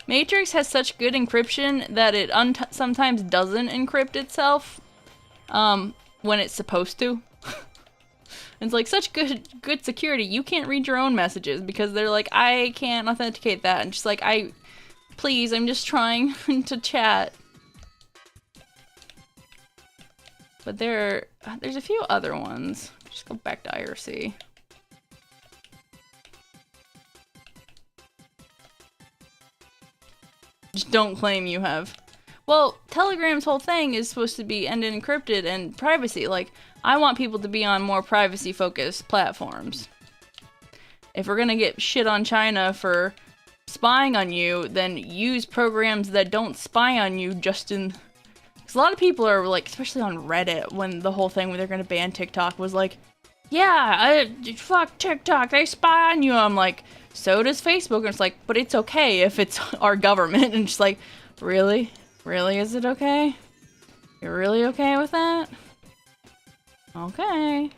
[SPEAKER 1] has such good encryption that it sometimes doesn't encrypt itself when it's supposed to. It's like such good security. You can't read your own messages because they're like, I can't authenticate that. And just like, please, I'm just trying to chat. But there's a few other ones. Just go back to IRC. Just don't claim you have. Well, Telegram's whole thing is supposed to be end-to-end encrypted and privacy. Like, I want people to be on more privacy-focused platforms. If we're gonna get shit on China for spying on you, then use programs that don't spy on you just in... Because a lot of people are like, especially on Reddit, when the whole thing where they're gonna ban TikTok was like, yeah, fuck TikTok, they spy on you. I'm like, so does Facebook. And it's like, but it's okay if it's our government. And just like, really? Really, is it okay? You're really okay with that? Okay.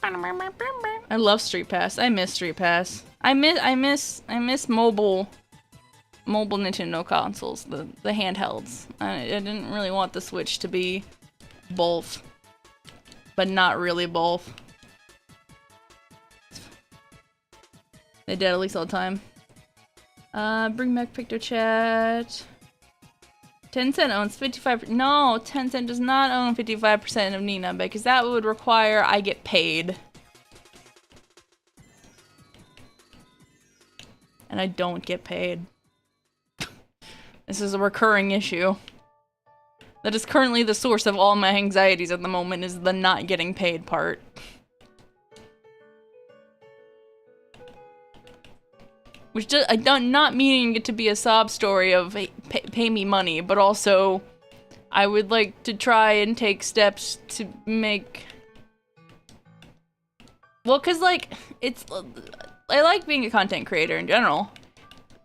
[SPEAKER 1] I love Street Pass. I miss Street Pass. I miss mobile Nintendo consoles, the handhelds. I didn't really want the Switch to be both, but not really both. They did at least all the time. Bring back PictoChat. Tencent owns 55%. No, Tencent does not own 55% of Nina because that would require I get paid. And I don't get paid. This is a recurring issue. That is currently the source of all my anxieties at the moment, is the not getting paid part. Which not meaning it to be a sob story of hey, pay me money, but also I would like to try and take steps to make... Well, cause like, I like being a content creator in general,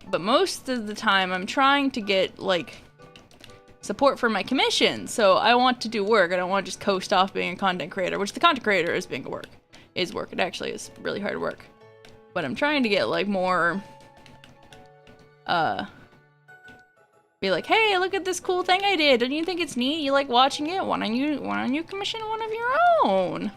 [SPEAKER 1] but most of the time I'm trying to get like support for my commission, so I want to do work. I don't want to just coast off being a content creator, which the content creator is being work. It actually is really hard work. But I'm trying to get like more... be like, hey, look at this cool thing I did. Don't you think it's neat? You like watching it? Why don't you commission one of your own?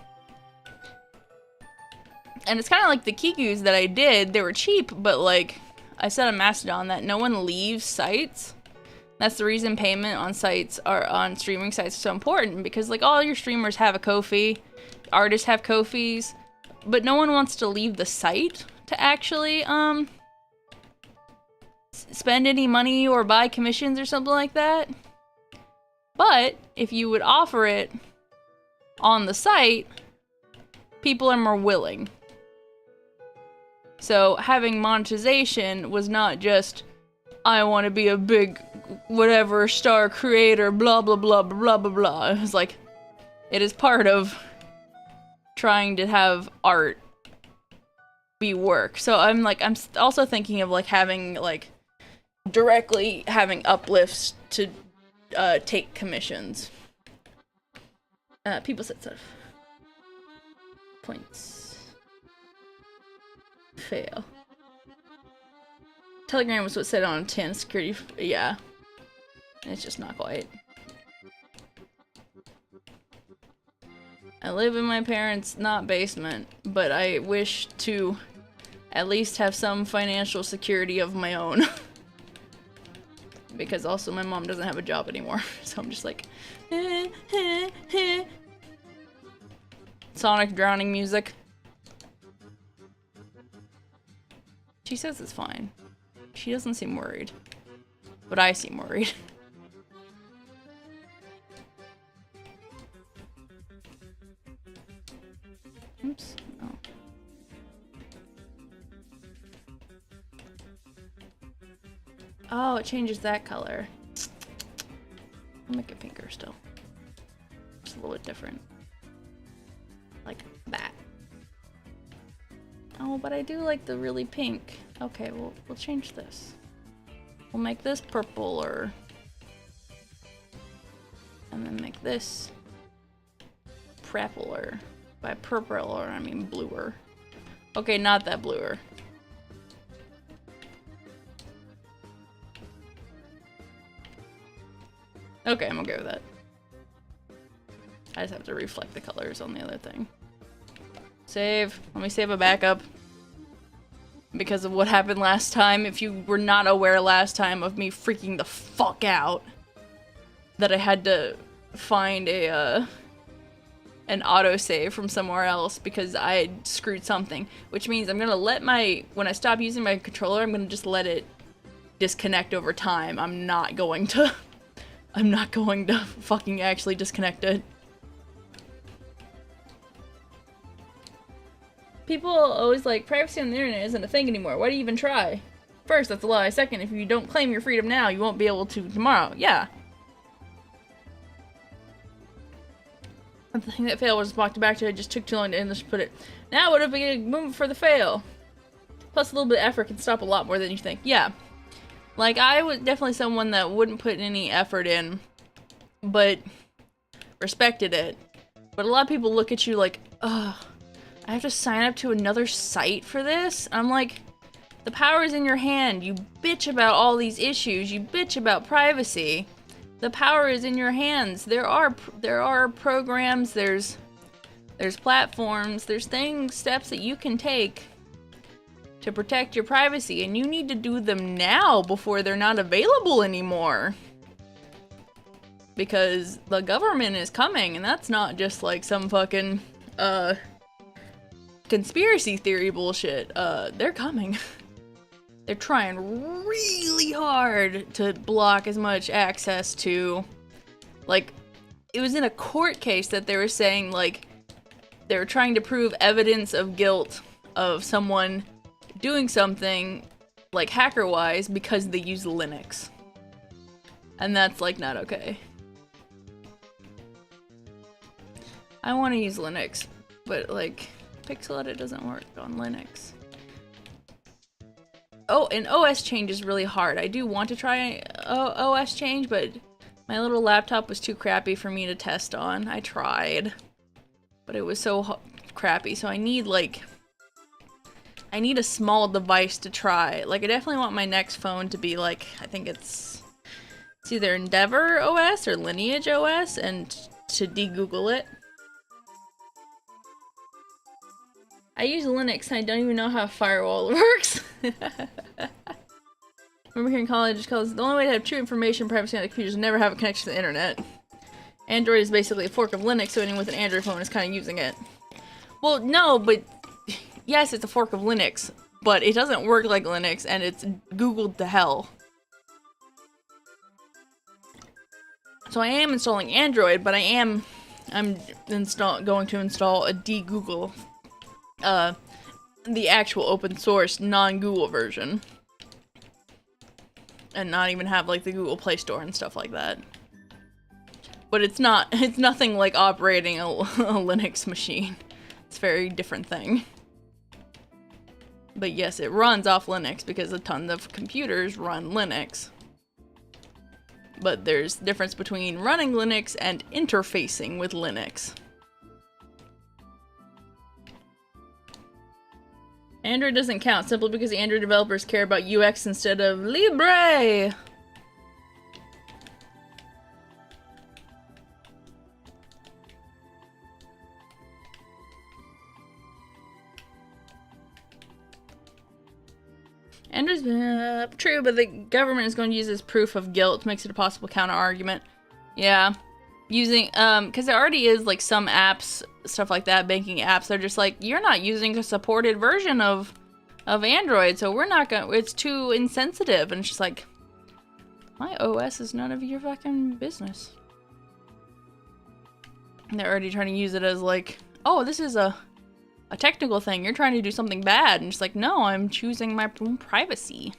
[SPEAKER 1] And it's kind of like the Kikus that I did. They were cheap, but like, I said on Mastodon that no one leaves sites. That's the reason payment on sites are on streaming sites is so important, because like all your streamers have a Ko-fi, artists have Ko-fis, but no one wants to leave the site to actually spend any money or buy commissions or something like that. But if you would offer it on the site, people are more willing. So having monetization was not just, I want to be a big whatever star creator, blah blah blah blah blah blah. It was like, it is part of trying to have art be work. So I'm also thinking of like having like directly having uplifts to take commissions. People said stuff. Points. Fail. Telegram was what said on 10 security. Yeah. It's just not quite. I live in my parents' not basement, but I wish to at least have some financial security of my own. Because also my mom doesn't have a job anymore, so I'm just like, Sonic drowning music. She says it's fine. She doesn't seem worried, but I seem worried. Oops. Oh. Oh, it changes that color. I'll make it pinker still. Just a little bit different. Like that. Oh, but I do like the really pink. Okay, we'll change this. We'll make this purpler. And then make this prapler. By purpler, I mean bluer. Okay, not that bluer. Okay, I'm okay with that. I just have to reflect the colors on the other thing. Save. Let me save a backup. Because of what happened last time. If you were not aware last time of me freaking the fuck out. That I had to find a, an autosave from somewhere else because I had screwed something. Which means I'm gonna let my, when I stop using my controller, I'm gonna just let it disconnect over time. I'm not going to fucking actually disconnect it. People always like, privacy on the internet isn't a thing anymore. Why do you even try? First, that's a lie. Second, if you don't claim your freedom now, you won't be able to tomorrow. Yeah. The thing that failed was walked back to it. Just took too long to English put it. Now would have been a movement for the fail. Plus a little bit of effort can stop a lot more than you think. Yeah. Like, I was definitely someone that wouldn't put any effort in, but respected it. But a lot of people look at you like, ugh, I have to sign up to another site for this? I'm like, the power is in your hand. You bitch about all these issues. You bitch about privacy. The power is in your hands. There are programs, there's platforms, there's steps that you can take to protect your privacy, and you need to do them now before they're not available anymore. Because the government is coming, and that's not just like some fucking conspiracy theory bullshit. They're coming. They're trying really hard to block as much access to, like, it was in a court case that they were saying, like, they were trying to prove evidence of guilt of someone doing something, like, hacker-wise, because they use Linux. And that's, like, not okay. I want to use Linux, but, like, Pixel Edit doesn't work on Linux. Oh, and OS change is really hard. I do want to try OS change, but my little laptop was too crappy for me to test on. I tried, but it was so crappy, so I need, like, I need a small device to try. Like, I definitely want my next phone to be, like, I think it's either Endeavor OS or Lineage OS, and to de-Google it. I use Linux and I don't even know how firewall works. Remember here in college, because the only way to have true information privacy on the computer is to never have a connection to the internet. Android is basically a fork of Linux, so anyone with an Android phone is kind of using it. Well, no, but yes, it's a fork of Linux, but it doesn't work like Linux, and it's Googled to hell. So I am installing Android, but I'm going to install a de-Google, the actual open source non-Google version. And not even have like the Google Play Store and stuff like that. But it's nothing like operating a Linux machine. It's a very different thing. But yes, it runs off Linux because a ton of computers run Linux. But there's difference between running Linux and interfacing with Linux. Android doesn't count simply because the Android developers care about UX instead of Libre! Android's true, but the government is going to use this proof of guilt, makes it a possible counter-argument. Yeah. Using, because there already is, like, some apps, stuff like that, banking apps, they're just like, you're not using a supported version of Android, so we're not gonna, it's too insensitive, and it's just like, my OS is none of your fucking business. And they're already trying to use it as, like, oh, this is a technical thing, you're trying to do something bad, and just like, no, I'm choosing my own privacy.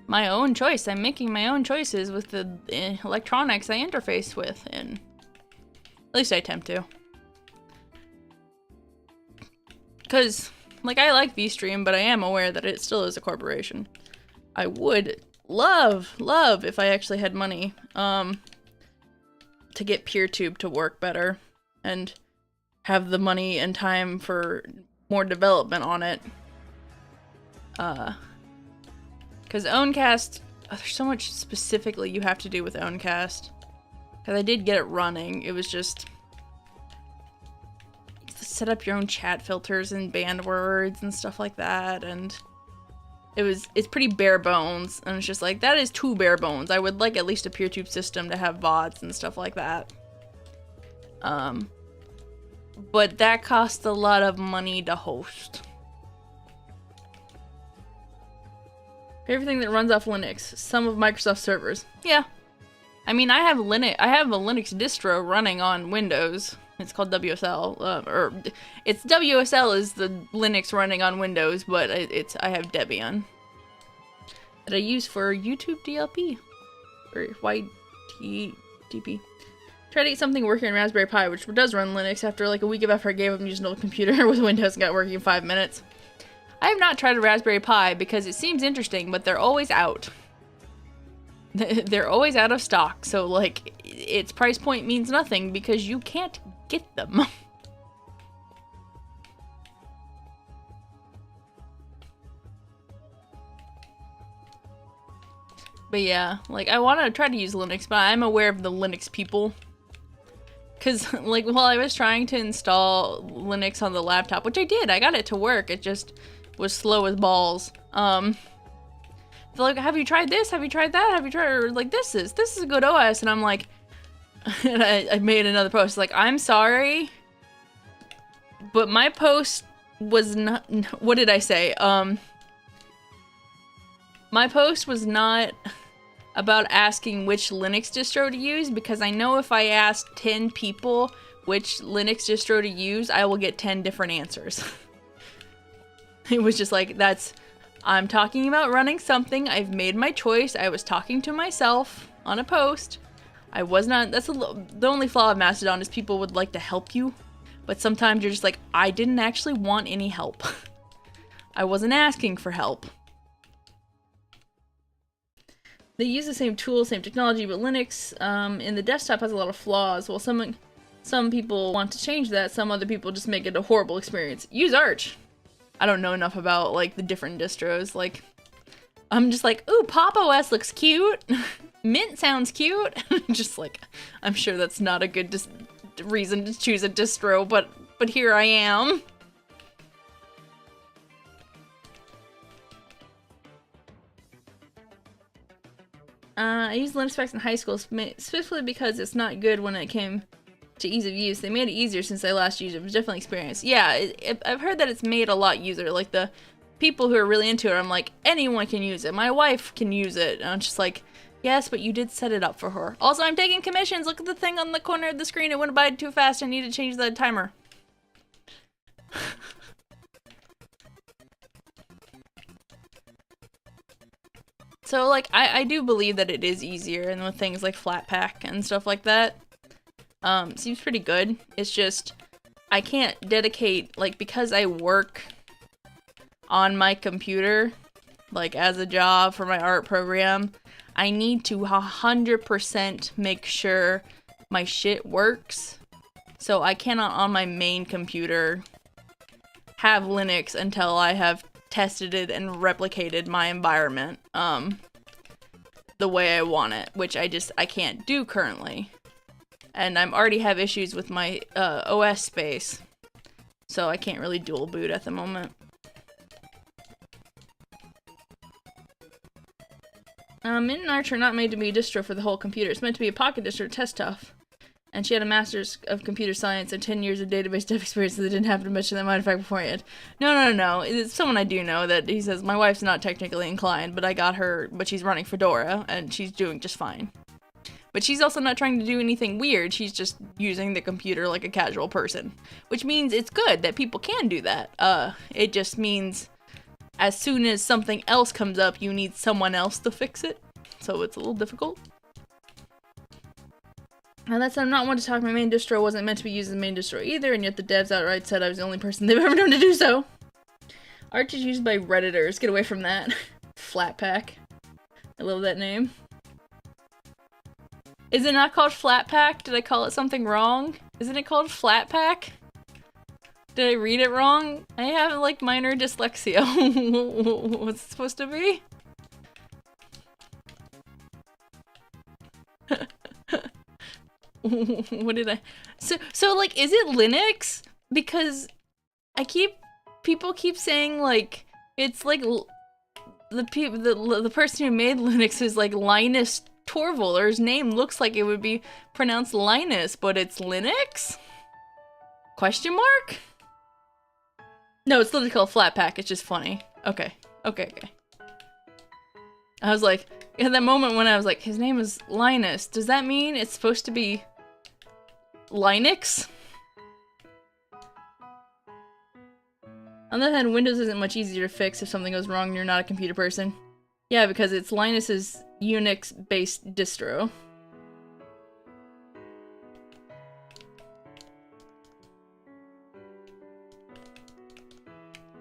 [SPEAKER 1] My own choice. I'm making my own choices with the electronics I interface with, and at least I attempt to. Because, like, I like VSTREAM, but I am aware that it still is a corporation. I would love if I actually had money, to get PeerTube to work better, and have the money and time for more development on it. Because Owncast, there's so much specifically you have to do with Owncast. Because I did get it running, it was just set up your own chat filters and banned words and stuff like that, and it's pretty bare bones, and it's just like, that is too bare bones. I would like at least a PeerTube system to have VODs and stuff like that. But that costs a lot of money to host. Everything that runs off Linux, some of Microsoft servers. Yeah. I mean, I have a Linux distro running on Windows. It's called WSL, it's WSL is the Linux running on Windows, but I have Debian that I use for YouTube DLP or YTDP. Tried to get something working on Raspberry Pi, which does run Linux. After like a week of effort, I gave up and used an old computer with Windows and got working in 5 minutes. I have not tried a Raspberry Pi because it seems interesting, but they're always out. They're always out of stock, so like its price point means nothing because you can't get them. But yeah, like I want to try to use Linux, but I'm aware of the Linux people. Because like while I was trying to install Linux on the laptop, which I did, I got it to work, it just was slow as balls. They're like, have you tried this? Have you tried that? Have you tried, or like, this is a good OS, and I'm like, and I made another post, like, I'm sorry, but my post was not, what did I say? My post was not about asking which Linux distro to use, because I know if I asked 10 people which Linux distro to use, I will get 10 different answers. It was just like, I'm talking about running something, I've made my choice, I was talking to myself on a post. I was not, the only flaw of Mastodon is people would like to help you, but sometimes you're just like, I didn't actually want any help. I wasn't asking for help. They use the same tools, same technology, but Linux in the desktop has a lot of flaws. Well, some people want to change that, some other people just make it a horrible experience. Use Arch. I don't know enough about, like, the different distros. Like, I'm just like, ooh, Pop! OS looks cute. Mint sounds cute. Just like, I'm sure that's not a good reason to choose a distro, but here I am. I used Linux Specs in high school, specifically because it's not good when it came to ease of use. They made it easier since I last used it. It was definitely experience. Yeah, I've heard that it's made a lot easier. Like, the people who are really into it, I'm like, anyone can use it. My wife can use it. And I'm just like, yes, but you did set it up for her. Also, I'm taking commissions. Look at the thing on the corner of the screen. It went by too fast. I need to change the timer. So, like, I do believe that it is easier, and with things like Flatpak and stuff like that, seems pretty good. It's just, I can't dedicate, like, because I work on my computer, like, as a job for my art program, I need to 100% make sure my shit works. So I cannot, on my main computer, have Linux until I have tested it and replicated my environment the way I want it, which I can't do currently. And I'm already have issues with my OS space, so I can't really dual boot at the moment. Mint and Arch are not made to be a distro for the whole computer. It's meant to be a pocket distro to test tough. And she had a master's of computer science and 10 years of database dev experience that didn't happen to mention that modified beforehand. No. It's someone I do know that he says, my wife's not technically inclined, but I got her, but she's running Fedora, and she's doing just fine. But she's also not trying to do anything weird, she's just using the computer like a casual person. Which means it's good that people can do that. It just means as soon as something else comes up, you need someone else to fix it. So it's a little difficult. Now that said, I'm not one to talk. My main distro wasn't meant to be used as the main distro either, and yet the devs outright said I was the only person they've ever known to do so. Arch is used by Redditors. Get away from that. Flatpak. I love that name. Is it not called Flatpak? Did I call it something wrong? Isn't it called Flatpak? Did I read it wrong? I have, like, minor dyslexia. What's it supposed to be? What did I... So, like, is it Linux? Because people keep saying, like, it's, like, the person who made Linux is, like, Linus Torvalds, or his name looks like it would be pronounced Linus, but it's Linux? Question mark? No, it's literally called Flatpak, it's just funny. Okay. I was like, at that moment when I was like, his name is Linus, does that mean it's supposed to be Linux? On the other hand, Windows isn't much easier to fix if something goes wrong and you're not a computer person. Yeah, because it's Linus's Unix-based distro.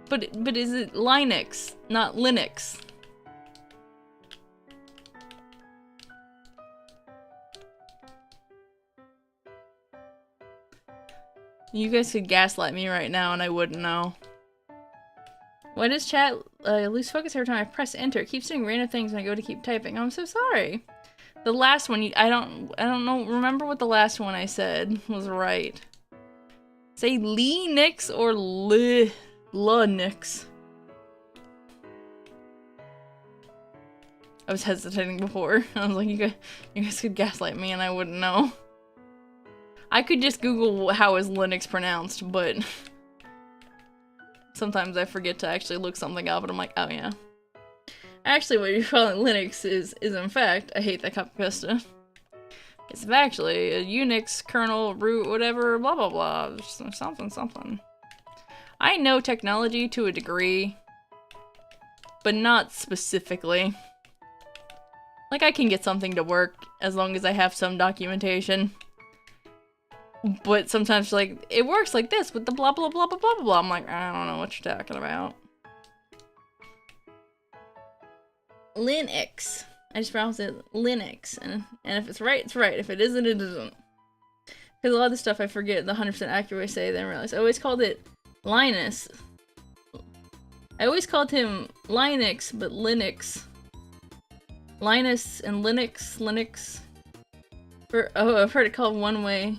[SPEAKER 1] But is it Linux, not Linux? You guys could gaslight me right now and I wouldn't know. Why does chat lose focus every time I press enter? It keeps doing random things when I go to keep typing. I'm so sorry. The last one, I don't know, remember what the last one I said was right. Say Linux or Linux. I was hesitating before. I was like, you guys could gaslight me and I wouldn't know. I could just Google how is Linux pronounced, but sometimes I forget to actually look something up and I'm like, oh yeah. Actually, what you're calling Linux is in fact, I hate that copy pasta. It's actually a Unix kernel root whatever blah blah blah something. I know technology to a degree, but not specifically. Like I can get something to work as long as I have some documentation. But sometimes, like, it works like this with the blah blah blah blah blah blah. I'm like, I don't know what you're talking about. Linux. I just pronounced it Linux. And if it's right, it's right. If it isn't, it isn't. Because a lot of the stuff I forget the 100% accurate way to say, then I realize I always called it Linus. I always called him Linux, but Linux. Linus and Linux. Oh, I've heard it called one way.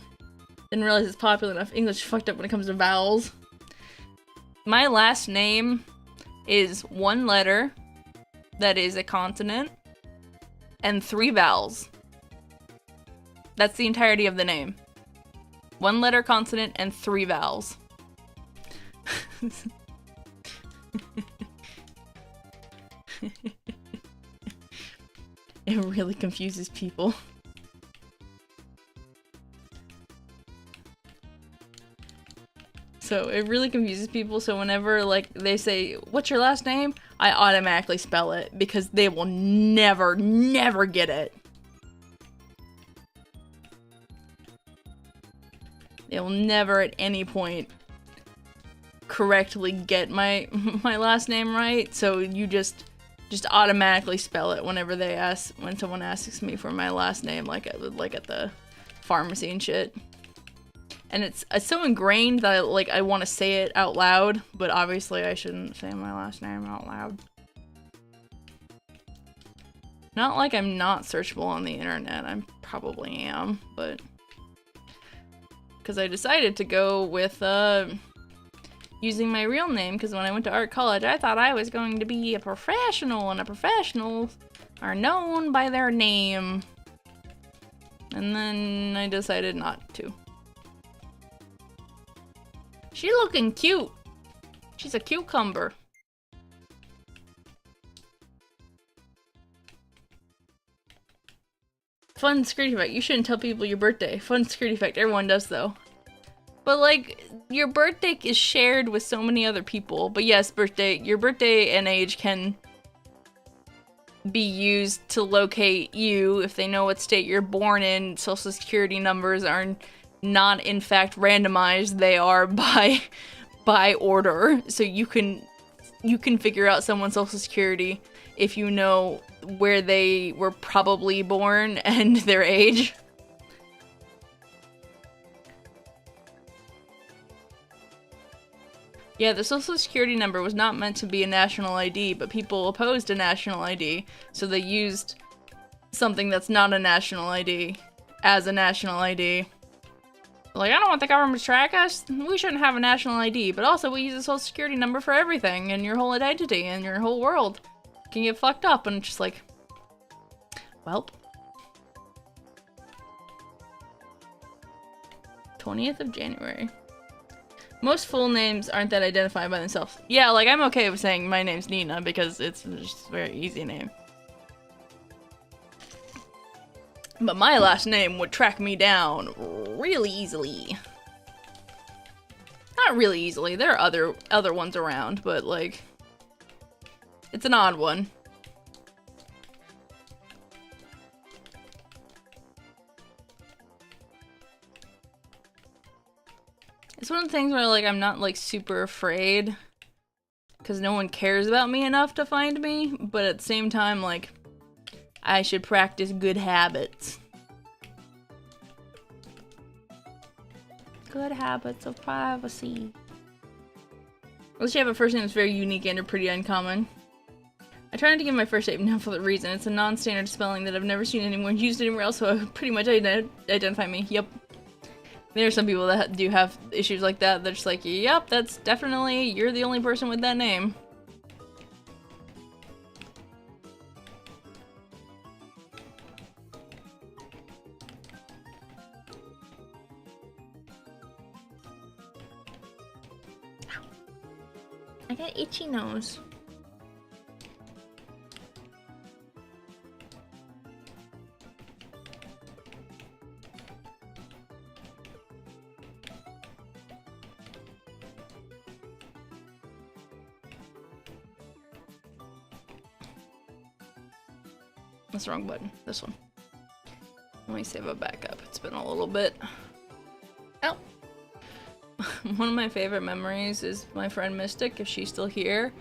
[SPEAKER 1] Didn't realize it's popular enough. English fucked up when it comes to vowels. My last name is one letter that is a consonant, and 3 vowels. That's the entirety of the name. 1 letter consonant and 3 vowels. It really confuses people. So it really confuses people, so whenever like they say, "What's your last name?" I automatically spell it because they will never get it. They will never at any point correctly get my last name right, so you just automatically spell it whenever when someone asks me for my last name, like at the pharmacy and shit. And it's so ingrained that I want to say it out loud, but obviously I shouldn't say my last name out loud. Not like I'm not searchable on the internet, I probably am, but because I decided to go with using my real name, because when I went to art college I thought I was going to be a professional, and professionals are known by their name. And then I decided not to. She's looking cute. She's a cucumber. Fun security fact, you shouldn't tell people your birthday. Fun security fact, everyone does though. But like, your birthday is shared with so many other people. But yes, your birthday and age can be used to locate you if they know what state you're born in. Social security numbers are not in fact randomized, they are by order. So you can figure out someone's social security if you know where they were probably born and their age. Yeah, the social security number was not meant to be a national ID, but people opposed a national ID, so they used something that's not a national ID as a national ID. Like, I don't want the government to track us. We shouldn't have a national ID, but also we use a social security number for everything, and your whole identity and your whole world can get fucked up, and it's just like, welp. 20th of January. Most full names aren't that identified by themselves. Yeah, like, I'm okay with saying my name's Nina because it's just a very easy name. But my last name would track me down really easily. Not really easily, there are other ones around, but like, it's an odd one. It's one of the things where like I'm not like super afraid because no one cares about me enough to find me, but at the same time like I should practice good habits. Good habits of privacy. Unless you have a first name that's very unique and are pretty uncommon. I try not to give my first name now for the reason it's a non-standard spelling that I've never seen anyone use anywhere else, so it pretty much identify me. Yep. There are some people that do have issues like that. They're just like, yep, that's definitely, you're the only person with that name. I got itchy nose. That's the wrong button. This one. Let me save it back up. It's been a little bit. Oh. One of my favorite memories is my friend Mystic, if she's still here.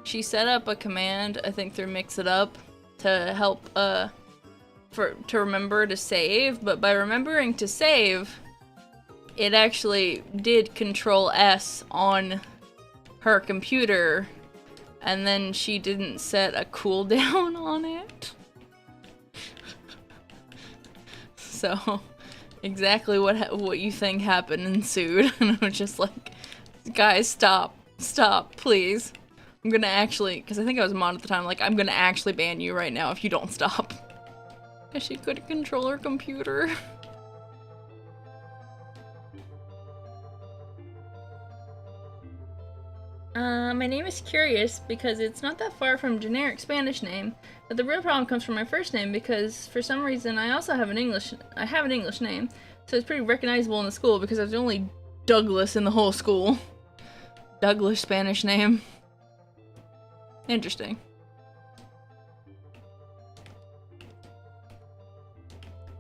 [SPEAKER 1] She set up a command, I think through Mix It Up, to help, to remember to save, but by remembering to save, it actually did Control S on her computer, and then she didn't set a cooldown on it. So, exactly what you think happened ensued, and I was just like, guys, stop, please. I'm gonna actually, because I think I was a mod at the time, like, I'm gonna actually ban you right now if you don't stop. Cause she couldn't control her computer. My name is Curious because it's not that far from generic Spanish name, but the real problem comes from my first name because for some reason I have an English name, so it's pretty recognizable in the school because I was the only Douglas in the whole school. Douglas Spanish name. Interesting.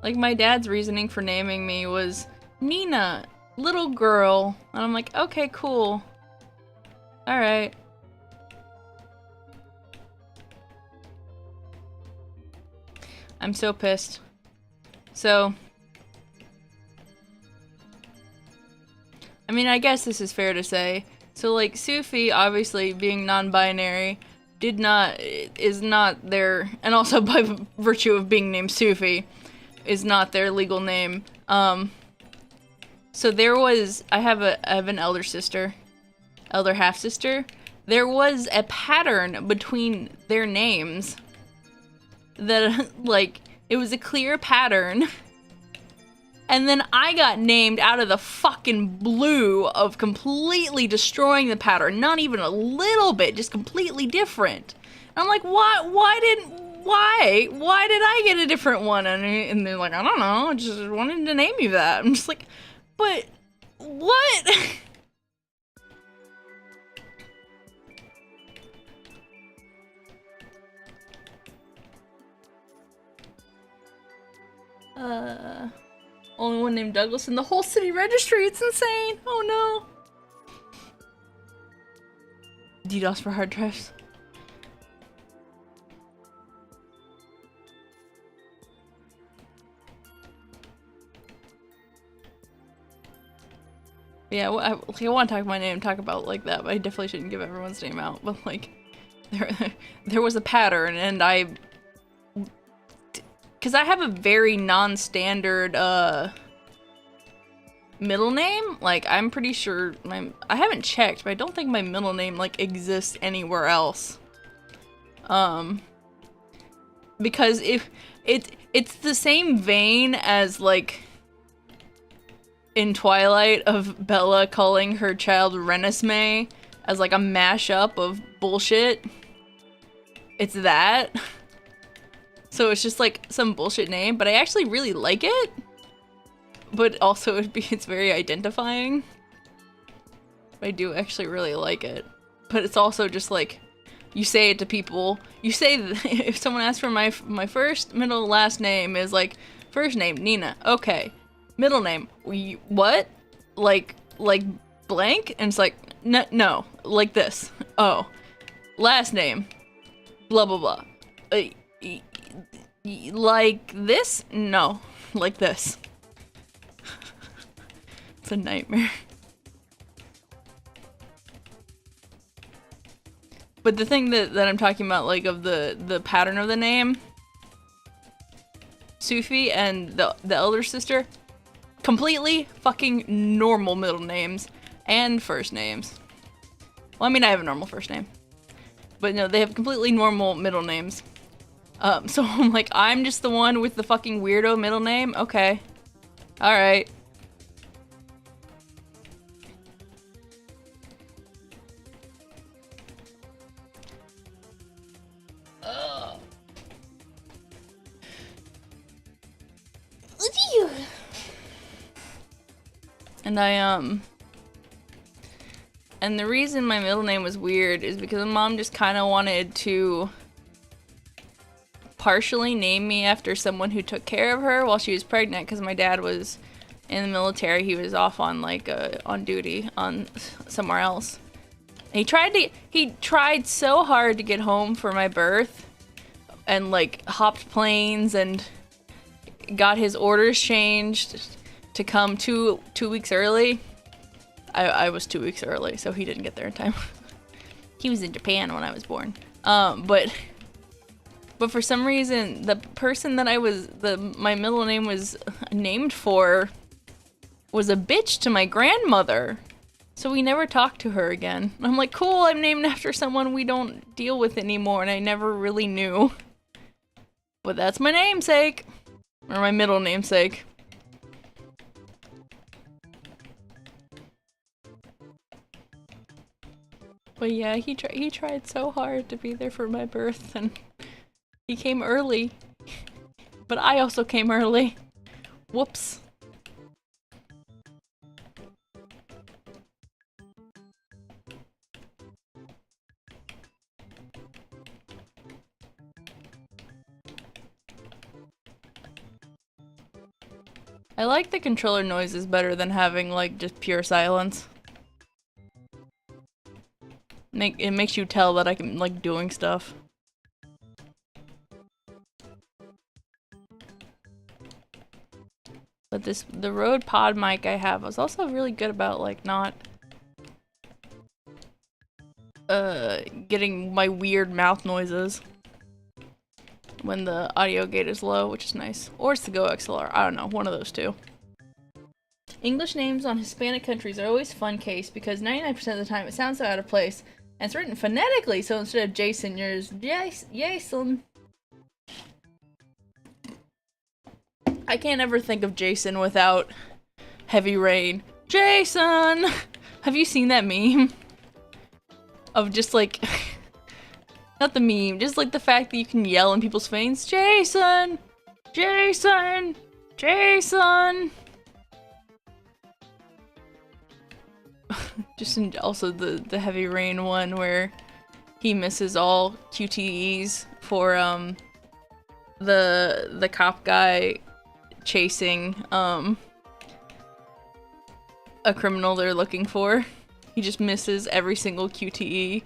[SPEAKER 1] Like my dad's reasoning for naming me was Nina, little girl, and I'm like, okay, cool. Alright. I'm so pissed. So, I mean, I guess this is fair to say. So, like, Sufi, obviously, being non-binary, is not their, and also by virtue of being named Sufi, is not their legal name. So there was, I have an elder sister. Elder half-sister, there was a pattern between their names that, like, it was a clear pattern. And then I got named out of the fucking blue of completely destroying the pattern. Not even a little bit, just completely different. And I'm like, why did I get a different one? And they're like, I don't know, I just wanted to name you that. I'm just like, but what? Only one named Douglas in the whole city registry. It's insane. Oh no. DDoS for hard drives. Yeah, I want to talk about my name, talk about like that, but I definitely shouldn't give everyone's name out. But like, there was a pattern, and because I have a very non-standard middle name. Like, I'm pretty sure I haven't checked, but I don't think my middle name like exists anywhere else. Because if it's the same vein as like in Twilight of Bella calling her child Renesmee as like a mashup of bullshit. It's that. So it's just like some bullshit name, but I actually really like it. But also it's very identifying. I do actually really like it. But it's also just like, you say it to people. You say, if someone asks for my first, middle, last name is like, first name, Nina. Okay. Middle name, what? Like blank? And it's like, no, like this. Oh. Last name, blah, blah, blah. Like this? No, like this. It's a nightmare. But the thing that I'm talking about, like, of the pattern of the name, Sufi and the elder sister, completely fucking normal middle names and first names. Well, I mean, I have a normal first name. But no, they have completely normal middle names. So I'm like, I'm just the one with the fucking weirdo middle name? Okay. Alright. And and the reason my middle name was weird is because my mom just kind of wanted to partially name me after someone who took care of her while she was pregnant, because my dad was in the military. He was off on like on duty on somewhere else. He tried so hard to get home for my birth and like hopped planes and got his orders changed to come two weeks early. I was 2 weeks early, so he didn't get there in time. He was in Japan when I was born. But for some reason, the person that my middle name was named for was a bitch to my grandmother. So we never talked to her again. I'm like, cool, I'm named after someone we don't deal with anymore, and I never really knew. But that's my namesake. Or my middle namesake. But yeah, he tried so hard to be there for my birth, and he came early. But I also came early. Whoops. I like the controller noises better than having, like, just pure silence. It makes you tell that I can, like, doing stuff. But the Rode Pod mic I have was also really good about, like, not getting my weird mouth noises when the audio gate is low, which is nice. Or it's the Go XLR. I don't know, one of those two. English names on Hispanic countries are always fun case because 99% of the time it sounds so out of place. And it's written phonetically, so instead of Jason, yours Jason. I can't ever think of Jason without Heavy Rain. Jason! Have you seen that meme? Of just like... Not the meme, just like the fact that you can yell in people's faces, Jason! Jason! Jason! Just also the Heavy Rain one where he misses all QTEs for the cop guy chasing a criminal they're looking for. He just misses every single QTE,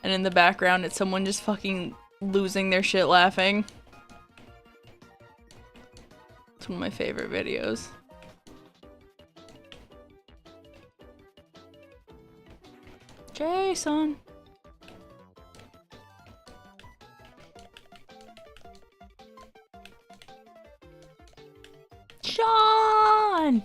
[SPEAKER 1] and in the background it's someone just fucking losing their shit laughing. It's one of my favorite videos. Jason! Sean!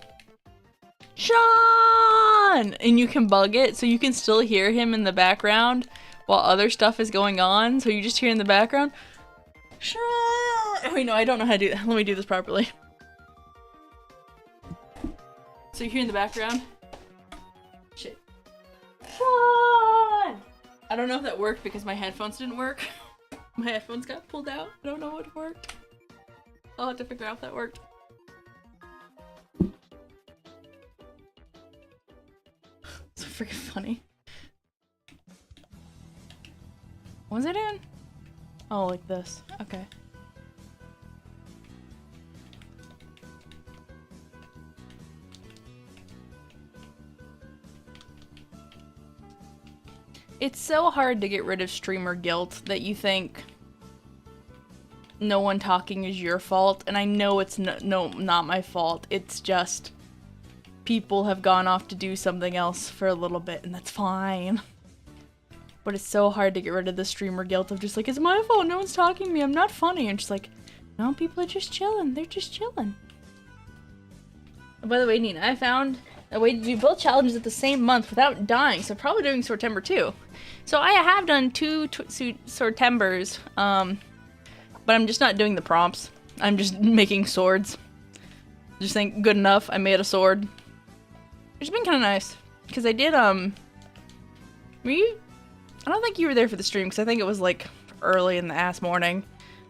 [SPEAKER 1] Sean! And you can bug it so you can still hear him in the background while other stuff is going on. So you just hear in the background, Sean! Oh, wait, no, I don't know how to do that. Let me do this properly. So you hear in the background, shit. Sean! I don't know if that worked because my headphones didn't work. My headphones got pulled out. I don't know what worked. I'll have to figure out if that worked. So freaking funny. What was it in? Oh, like this. Okay. It's so hard to get rid of streamer guilt that you think no one talking is your fault, and I know it's not my fault. It's just people have gone off to do something else for a little bit, and that's fine. But it's so hard to get rid of the streamer guilt of just like, it's my fault, no one's talking to me, I'm not funny. And just like, no, people are just chilling, they're just chilling. By the way, Nina, I found a way to do both challenges at the same month without dying, so probably doing Sortember too. So I have done two Sortembers, but I'm just not doing the prompts. I'm just making swords. Just think, good enough, I made a sword. Which has been kind of nice, because I did, were you? I don't think you were there for the stream, because I think it was, like, early in the ass morning.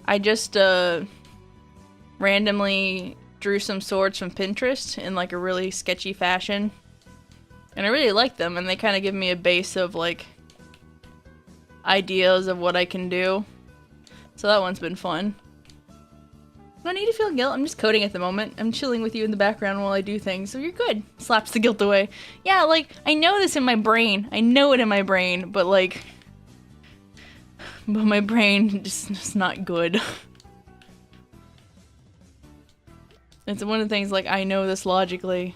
[SPEAKER 1] I just, randomly drew some swords from Pinterest in, like, a really sketchy fashion. And I really like them, and they kind of give me a base of, like, ideas of what I can do. So that one's been fun. I don't need to feel guilt, I'm just coding at the moment. I'm chilling with you in the background while I do things, so you're good. Slaps the guilt away. Yeah, like, I know this in my brain. I know it in my brain, but, like... But my brain just not good. It's one of the things, like, I know this logically,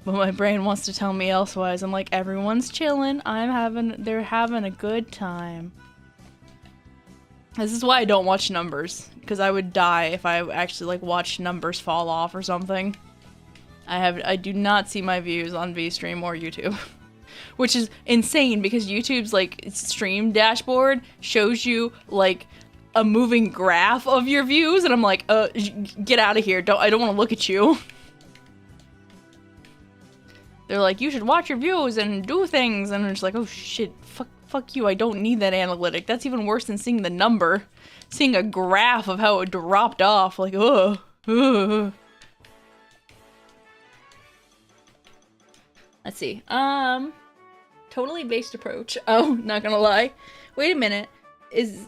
[SPEAKER 1] but my brain wants to tell me elsewise. I'm like, everyone's chilling, they're having a good time. This is why I don't watch numbers, because I would die if I actually, like, watched numbers fall off or something. I do not see my views on VSTREAM or YouTube. Which is insane, because YouTube's, like, stream dashboard shows you, like, a moving graph of your views, and I'm like, get out of here. I don't want to look at you. They're like, you should watch your views and do things, and I'm just like, oh shit, fuck you, I don't need that analytic. That's even worse than seeing the number. Seeing a graph of how it dropped off, like, ugh. Let's see, totally based approach. Oh, not gonna lie. Wait a minute, is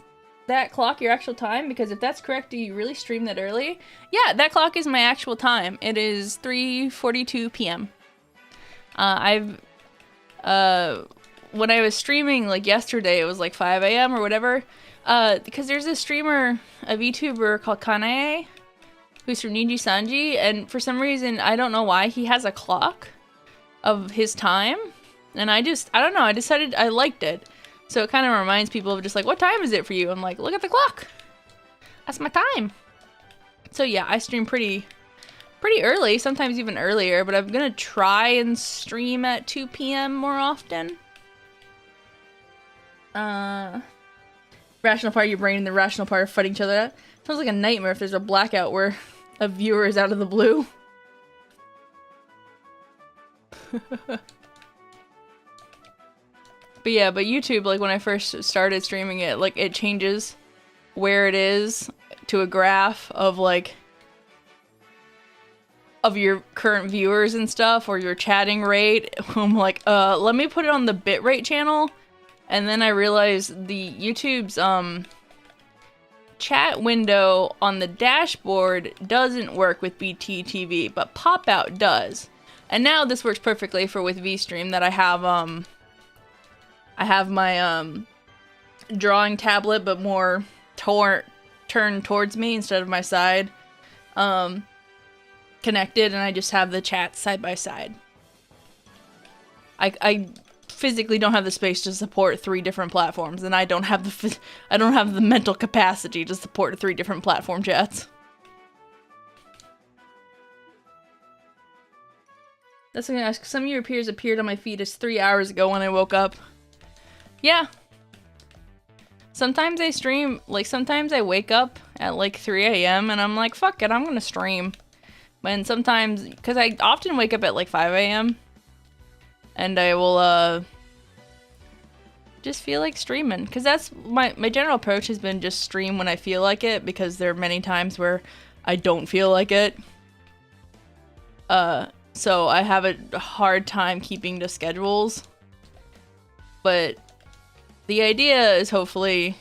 [SPEAKER 1] that clock your actual time? Because if that's correct, do you really stream that early? Yeah, that clock is my actual time. It is 3:42 p.m. When I was streaming, like, yesterday, it was, like, 5 a.m. or whatever, because there's a streamer, a VTuber called Kanae, who's from Niji Sanji, and for some reason, I don't know why, he has a clock of his time, and I don't know, I decided I liked it. So it kind of reminds people of just, like, what time is it for you? I'm like, look at the clock! That's my time! So yeah, I stream pretty early, sometimes even earlier, but I'm gonna try and stream at 2 p.m. more often. Rational part of your brain and the rational part are fighting each other out. Sounds like a nightmare if there's a blackout where a viewer is out of the blue. But yeah, but YouTube, like, when I first started streaming it, like, it changes where it is to a graph of, like, of your current viewers and stuff, or your chatting rate. I'm like, let me put it on the bitrate channel. And then I realized the YouTube's, chat window on the dashboard doesn't work with BTTV, but pop-out does. And now this works perfectly with VSTREAM, that I have my, drawing tablet, but more turned towards me instead of my side, connected, and I just have the chat side by side. I physically don't have the space to support 3 different platforms, and I don't have the mental capacity to support 3 different platform chats. That's what I'm gonna ask. Some of your peers appeared on my feed as 3 hours ago when I woke up. Yeah. Sometimes I stream, like, sometimes I wake up at like 3 a.m. and I'm like, fuck it, I'm gonna stream. And sometimes, because I often wake up at like 5 a.m. and I will, just feel like streaming. Because that's my general approach has been just stream when I feel like it, because there are many times where I don't feel like it. So I have a hard time keeping to schedules. But the idea is hopefully,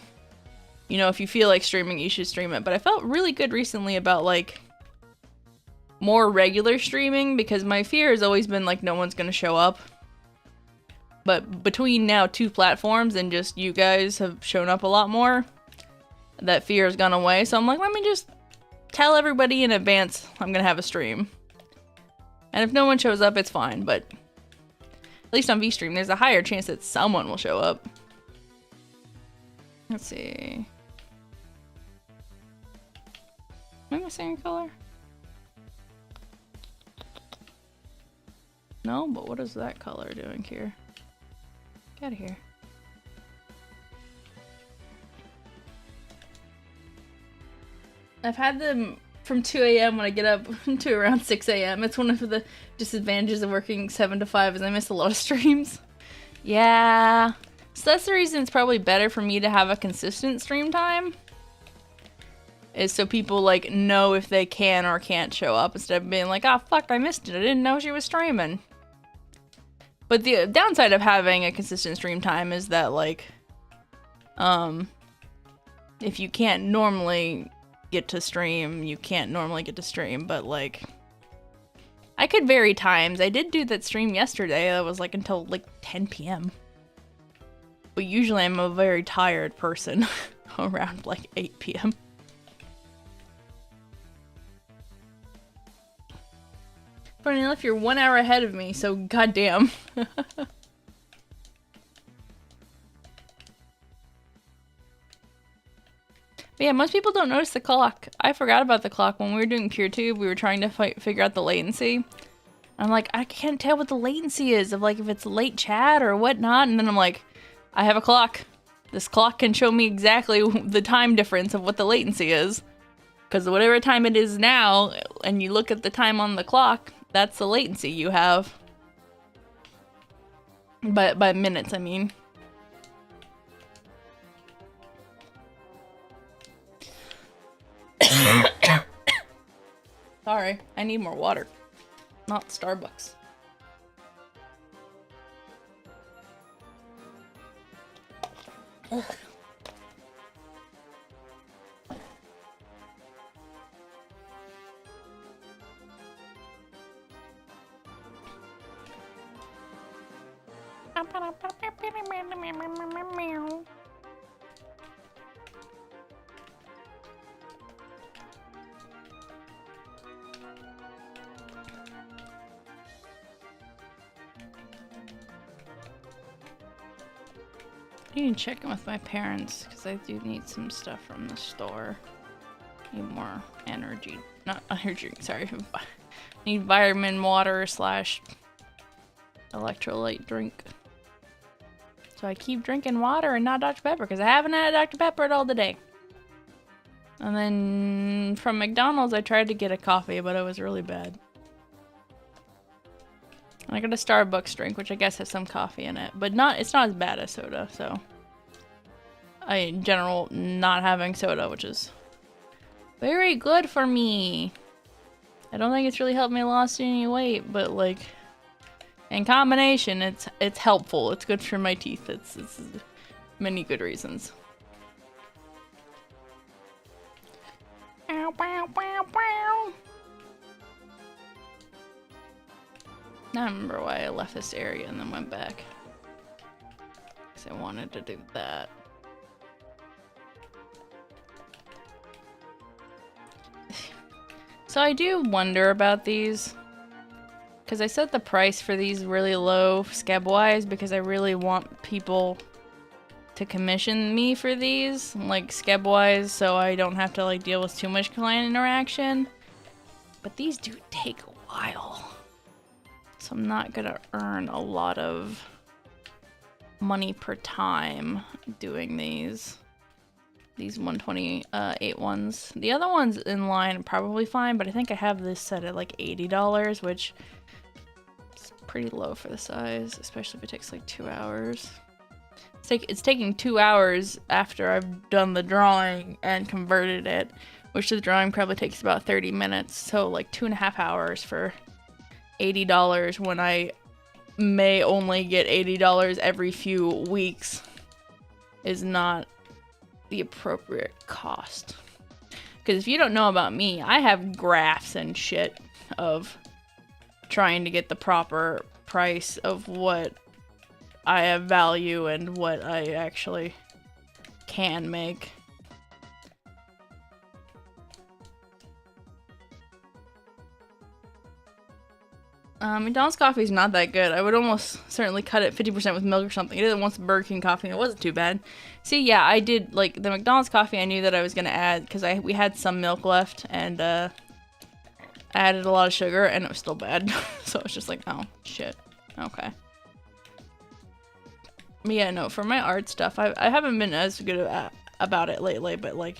[SPEAKER 1] you know, if you feel like streaming, you should stream it. But I felt really good recently about, like, more regular streaming, because my fear has always been, like, no one's gonna show up. But between now 2 platforms and just you guys have shown up a lot more, that fear has gone away. So I'm like, let me just tell everybody in advance I'm gonna have a stream. And if no one shows up, it's fine, but at least on VSTREAM, there's a higher chance that someone will show up. Let's see. Am I missing a color? No, but what is that color doing here? Get out of here. I've had them from 2 a.m. when I get up to around 6 a.m. It's one of the disadvantages of working 7 to 5 is I miss a lot of streams. Yeah. So that's the reason it's probably better for me to have a consistent stream time. Is so people, like, know if they can or can't show up instead of being like, oh fuck, I missed it. I didn't know she was streaming. But the downside of having a consistent stream time is that, like, if you can't normally get to stream, you can't normally get to stream, but, like, I could vary times. I did do that stream yesterday that was, like, until, like, 10 p.m. But usually I'm a very tired person around, like, 8 p.m. Funny enough, you're 1 hour ahead of me, so goddamn. But yeah, most people don't notice the clock. I forgot about the clock when we were doing PureTube. We were trying to figure out the latency. I'm like, I can't tell what the latency is of, like, if it's late chat or whatnot. And then I'm like, I have a clock. This clock can show me exactly the time difference of what the latency is. Because whatever time it is now, and you look at the time on the clock, that's the latency you have. By minutes, I mean. Sorry, I need more water. Not Starbucks. Ugh. I need to check in with my parents because I do need some stuff from the store. Need more energy, not energy, sorry. Need vitamin water slash electrolyte drink. So I keep drinking water and not Dr. Pepper because I haven't had Dr. Pepper at all today. And then from McDonald's I tried to get a coffee, but it was really bad. I got a Starbucks drink, which I guess has some coffee in it, but it's not as bad as soda, so. In general, not having soda, which is very good for me. I don't think it's really helped me lose any weight, but like, in combination, it's helpful. It's good for my teeth. It's many good reasons. Ow, bow, bow, bow. Now I remember why I left this area and then went back. Because I wanted to do that. So I do wonder about these. Because I set the price for these really low scab-wise because I really want people to commission me for these, like scab-wise, so I don't have to like deal with too much client interaction. But these do take a while. So I'm not gonna earn a lot of money per time doing these 128 ones. The other ones in line are probably fine, but I think I have this set at like $80, which is pretty low for the size, especially if it takes like 2 hours. It's taking 2 hours after I've done the drawing and converted it, which the drawing probably takes about 30 minutes, so like 2.5 hours for $80 when I may only get $80 every few weeks is not the appropriate cost. Because if you don't know about me, I have graphs and shit of trying to get the proper price of what I have value and what I actually can make. McDonald's coffee is not that good. I would almost certainly cut it 50% with milk or something. I did it once with Burger King coffee and it wasn't too bad. See, yeah, I did, like, the McDonald's coffee I knew that I was gonna add because we had some milk left and I added a lot of sugar and it was still bad. So it's just like, oh, shit. Okay. But yeah, no, for my art stuff, I haven't been as good about it lately, but like,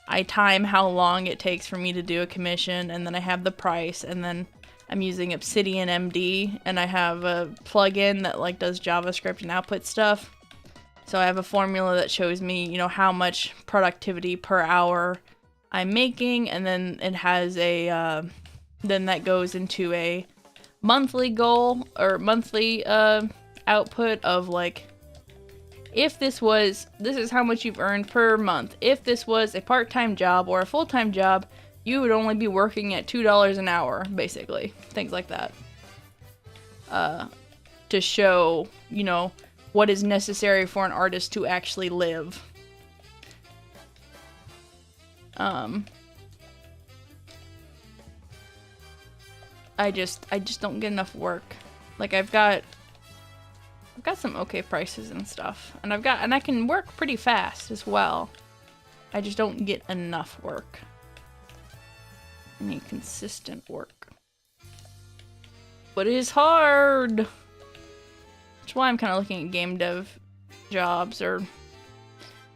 [SPEAKER 1] I time how long it takes for me to do a commission and then I have the price and then I'm using Obsidian MD, and I have a plugin that like does JavaScript and output stuff. So I have a formula that shows me, you know, how much productivity per hour I'm making, and then it has a, then that goes into a monthly goal, or monthly output of like, if this is how much you've earned per month. If this was a part-time job or a full-time job, you would only be working at $2 an hour, basically. Things like that. To show, you know, what is necessary for an artist to actually live. I just don't get enough work. Like I've got some okay prices and stuff. And I can work pretty fast as well. I just don't get enough work. I need consistent work. But it is hard! That's why I'm kind of looking at game dev jobs, or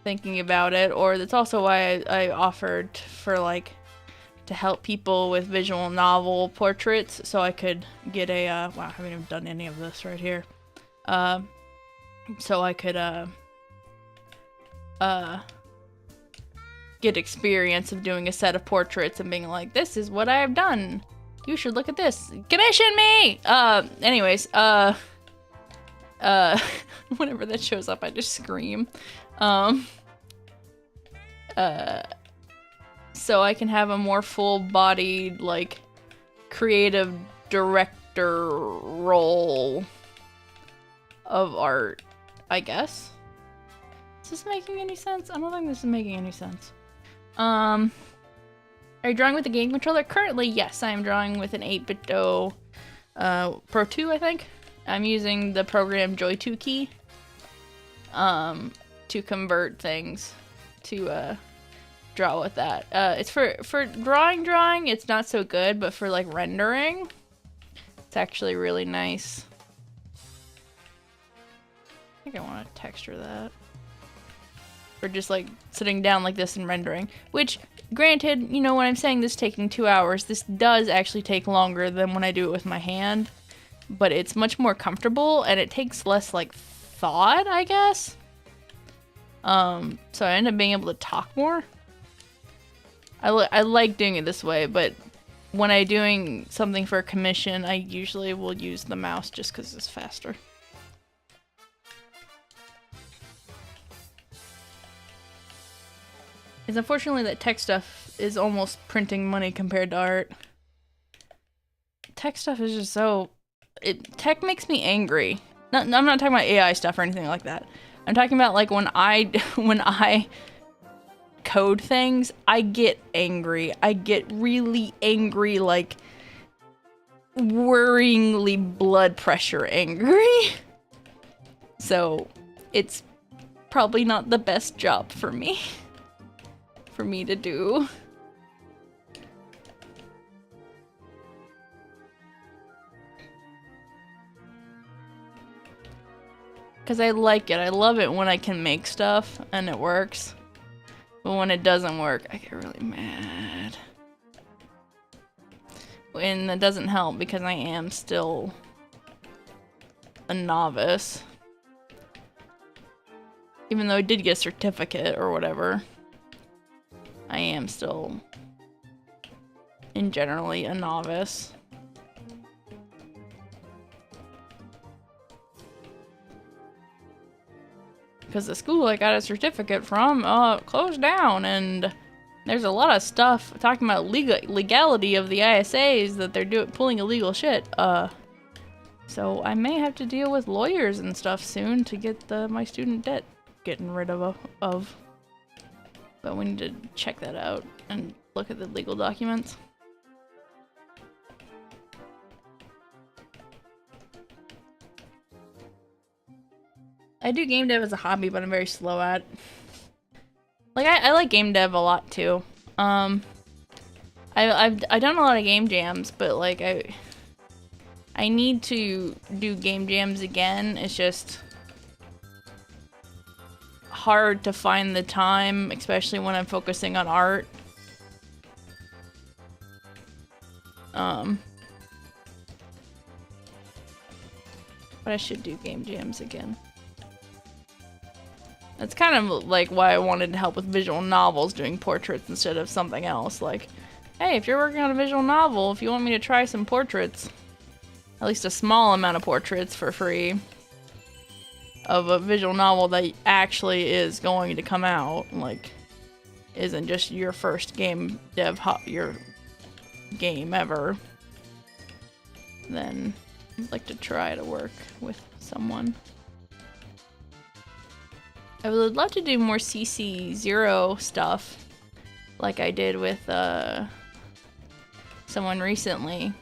[SPEAKER 1] thinking about it, or that's also why I offered for like to help people with visual novel portraits, so I could get a wow, I haven't even done any of this right here. So I could get experience of doing a set of portraits and being like, this is what I have done. You should look at this. Commission me! Anyways, whenever that shows up, I just scream. So I can have a more full-bodied, like, creative director role of art, I guess. Is this making any sense? I don't think this is making any sense. Are you drawing with a game controller? Currently, yes, I am drawing with an 8-bit-do Pro 2, I think. I'm using the program Joy2 Key to convert things to draw with that. It's for drawing, it's not so good, but for like rendering, it's actually really nice. I think I want to texture that. Or just like sitting down like this and rendering, which granted, you know, when I'm saying this taking 2 hours, this does actually take longer than when I do it with my hand, but it's much more comfortable and it takes less like thought, I guess. So I end up being able to talk more. I like doing it this way, but when I'm doing something for a commission, I usually will use the mouse just because it's faster. It's unfortunately that tech stuff is almost printing money compared to art. Tech stuff is just so... tech makes me angry. I'm not talking about AI stuff or anything like that. I'm talking about like when I code things, I get angry. I get really angry, like worryingly blood pressure angry. So it's probably not the best job for me. For me to do. Because I like it. I love it when I can make stuff and it works. But when it doesn't work, I get really mad. And that doesn't help because I am still a novice. Even though I did get a certificate or whatever, I am still, in generally, a novice. Because the school I got a certificate from closed down, and there's a lot of stuff talking about legality of the ISAs that they're pulling illegal shit. So I may have to deal with lawyers and stuff soon to get my student debt getting rid of. But we need to check that out and look at the legal documents. I do game dev as a hobby, but I'm very slow at. Like, I like game dev a lot too. I've done a lot of game jams, but like I need to do game jams again. It's just hard to find the time, especially when I'm focusing on art. But I should do game jams again. That's kind of like why I wanted to help with visual novels, doing portraits instead of something else. Like, hey, if you're working on a visual novel, if you want me to try some portraits, at least a small amount of portraits for free, of a visual novel that actually is going to come out, like, isn't just your first game dev your game ever, then I'd like to try to work with someone. I would love to do more CC0 stuff, like I did with someone recently.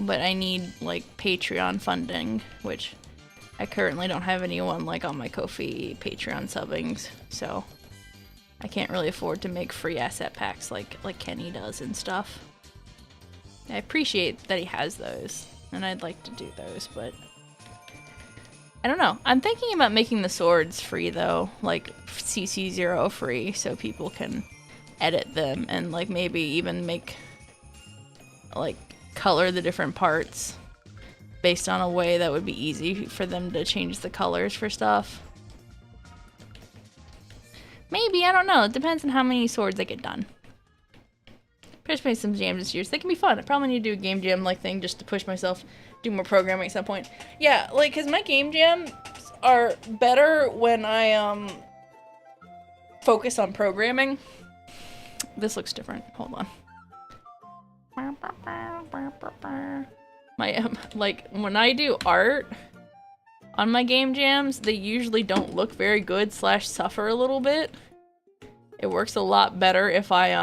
[SPEAKER 1] But I need like Patreon funding, which I currently don't have anyone like on my Ko-fi Patreon subbings, so I can't really afford to make free asset packs like Kenny does and stuff. I appreciate that he has those, and I'd like to do those, but I don't know. I'm thinking about making the swords free though, like CC0 free, so people can edit them and like maybe even make like color the different parts based on a way that would be easy for them to change the colors for stuff. Maybe, I don't know. It depends on how many swords I get done. Participating in some jams this year. They can be fun. I probably need to do a game jam like thing just to push myself, do more programming at some point. Yeah, like, cause my game jams are better when I focus on programming. This looks different. Hold on. My like when I do art on my game jams, they usually don't look very good / suffer a little bit. It works a lot better if I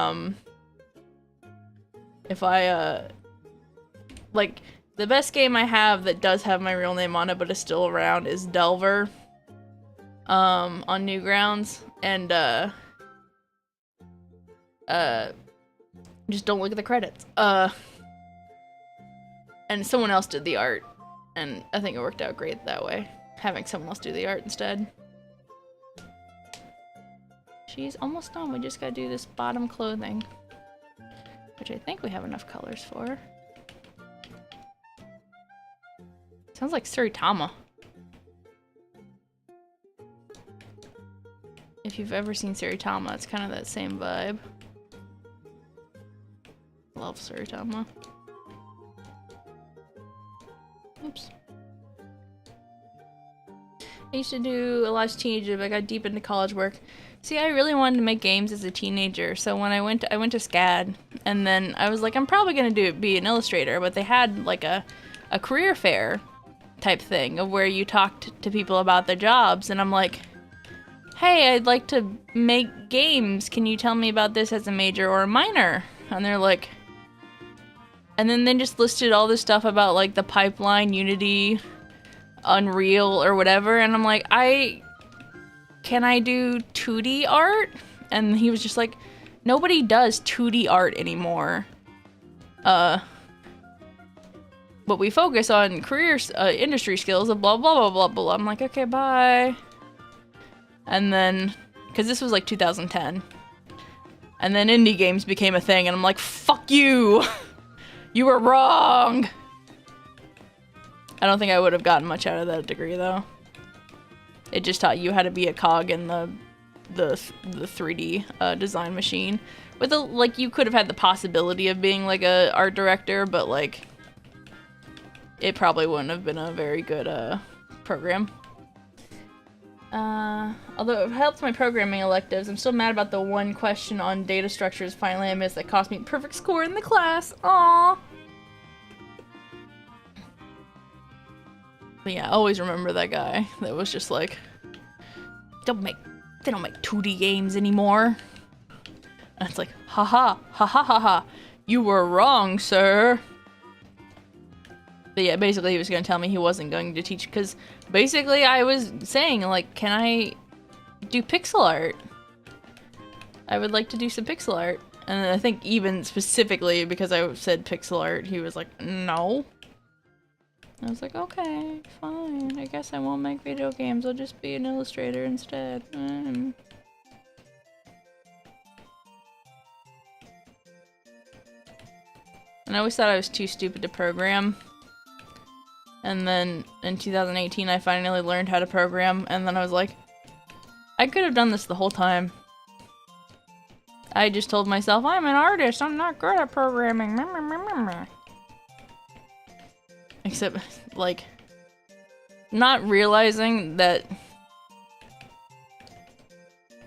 [SPEAKER 1] like the best game I have that does have my real name on it but is still around is Delver on Newgrounds, and just don't look at the credits. And someone else did the art, and I think it worked out great that way, having someone else do the art instead. She's almost done. We just gotta do this bottom clothing, which I think we have enough colors for. Sounds like Suritama. If you've ever seen Suritama, it's kind of that same vibe. Love Suritama. Oops. I used to do a lot of teenager, but I got deep into college work. See, I really wanted to make games as a teenager, so when I went to SCAD, and then I was like, I'm probably gonna be an illustrator, but they had like a career fair type thing of where you talked to people about their jobs, and I'm like, hey, I'd like to make games. Can you tell me about this as a major or a minor? And they're like, and then they just listed all this stuff about like the pipeline, Unity, Unreal, or whatever, and I'm like, can I do 2D art? And he was just like, nobody does 2D art anymore. But we focus on career, industry skills of blah, blah, blah, blah, blah. I'm like, okay, bye. And then, because this was like 2010. And then indie games became a thing, and I'm like, fuck you! You were wrong! I don't think I would have gotten much out of that degree, though. It just taught you how to be a cog in the 3D design machine. With like, you could have had the possibility of being like a art director, but like, it probably wouldn't have been a very good program. Although it helped my programming electives, I'm still mad about the one question on data structures finally I missed that cost me a perfect score in the class. Aww. But yeah, always remember that guy that was just like, they don't make 2D games anymore. And it's like, haha, ha ha ha ha, you were wrong, sir. But yeah, basically he was going to tell me he wasn't going to teach, because basically I was saying, like, can I do pixel art? I would like to do some pixel art. And I think even specifically because I said pixel art, he was like, no. I was like, okay, fine. I guess I won't make video games. I'll just be an illustrator instead. And I always thought I was too stupid to program. And then in 2018, I finally learned how to program. And then I was like, I could have done this the whole time. I just told myself, I'm an artist. I'm not good at programming. Except, like, not realizing that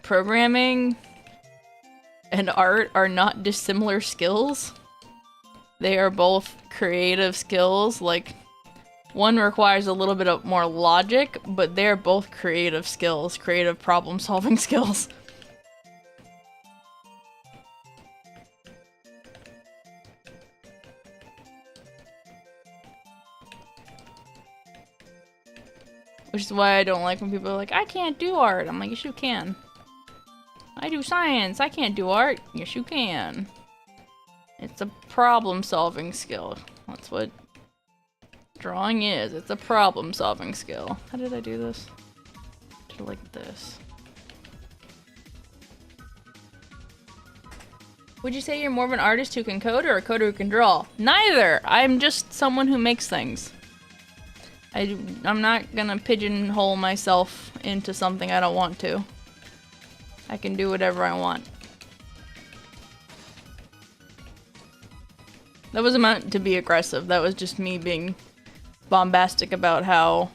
[SPEAKER 1] programming and art are not dissimilar skills. They are both creative skills. Like, one requires a little bit of more logic, but they're both creative skills, creative problem-solving skills. Which is why I don't like when people are like, I can't do art. I'm like, yes, you can. I do science. I can't do art. Yes, you can. It's a problem-solving skill. That's what Drawing is. It's a problem-solving skill. How did I do this? Did it like this. Would you say you're more of an artist who can code or a coder who can draw? Neither! I'm just someone who makes things. I'm not gonna pigeonhole myself into something I don't want to. I can do whatever I want. That wasn't meant to be aggressive. That was just me being bombastic about how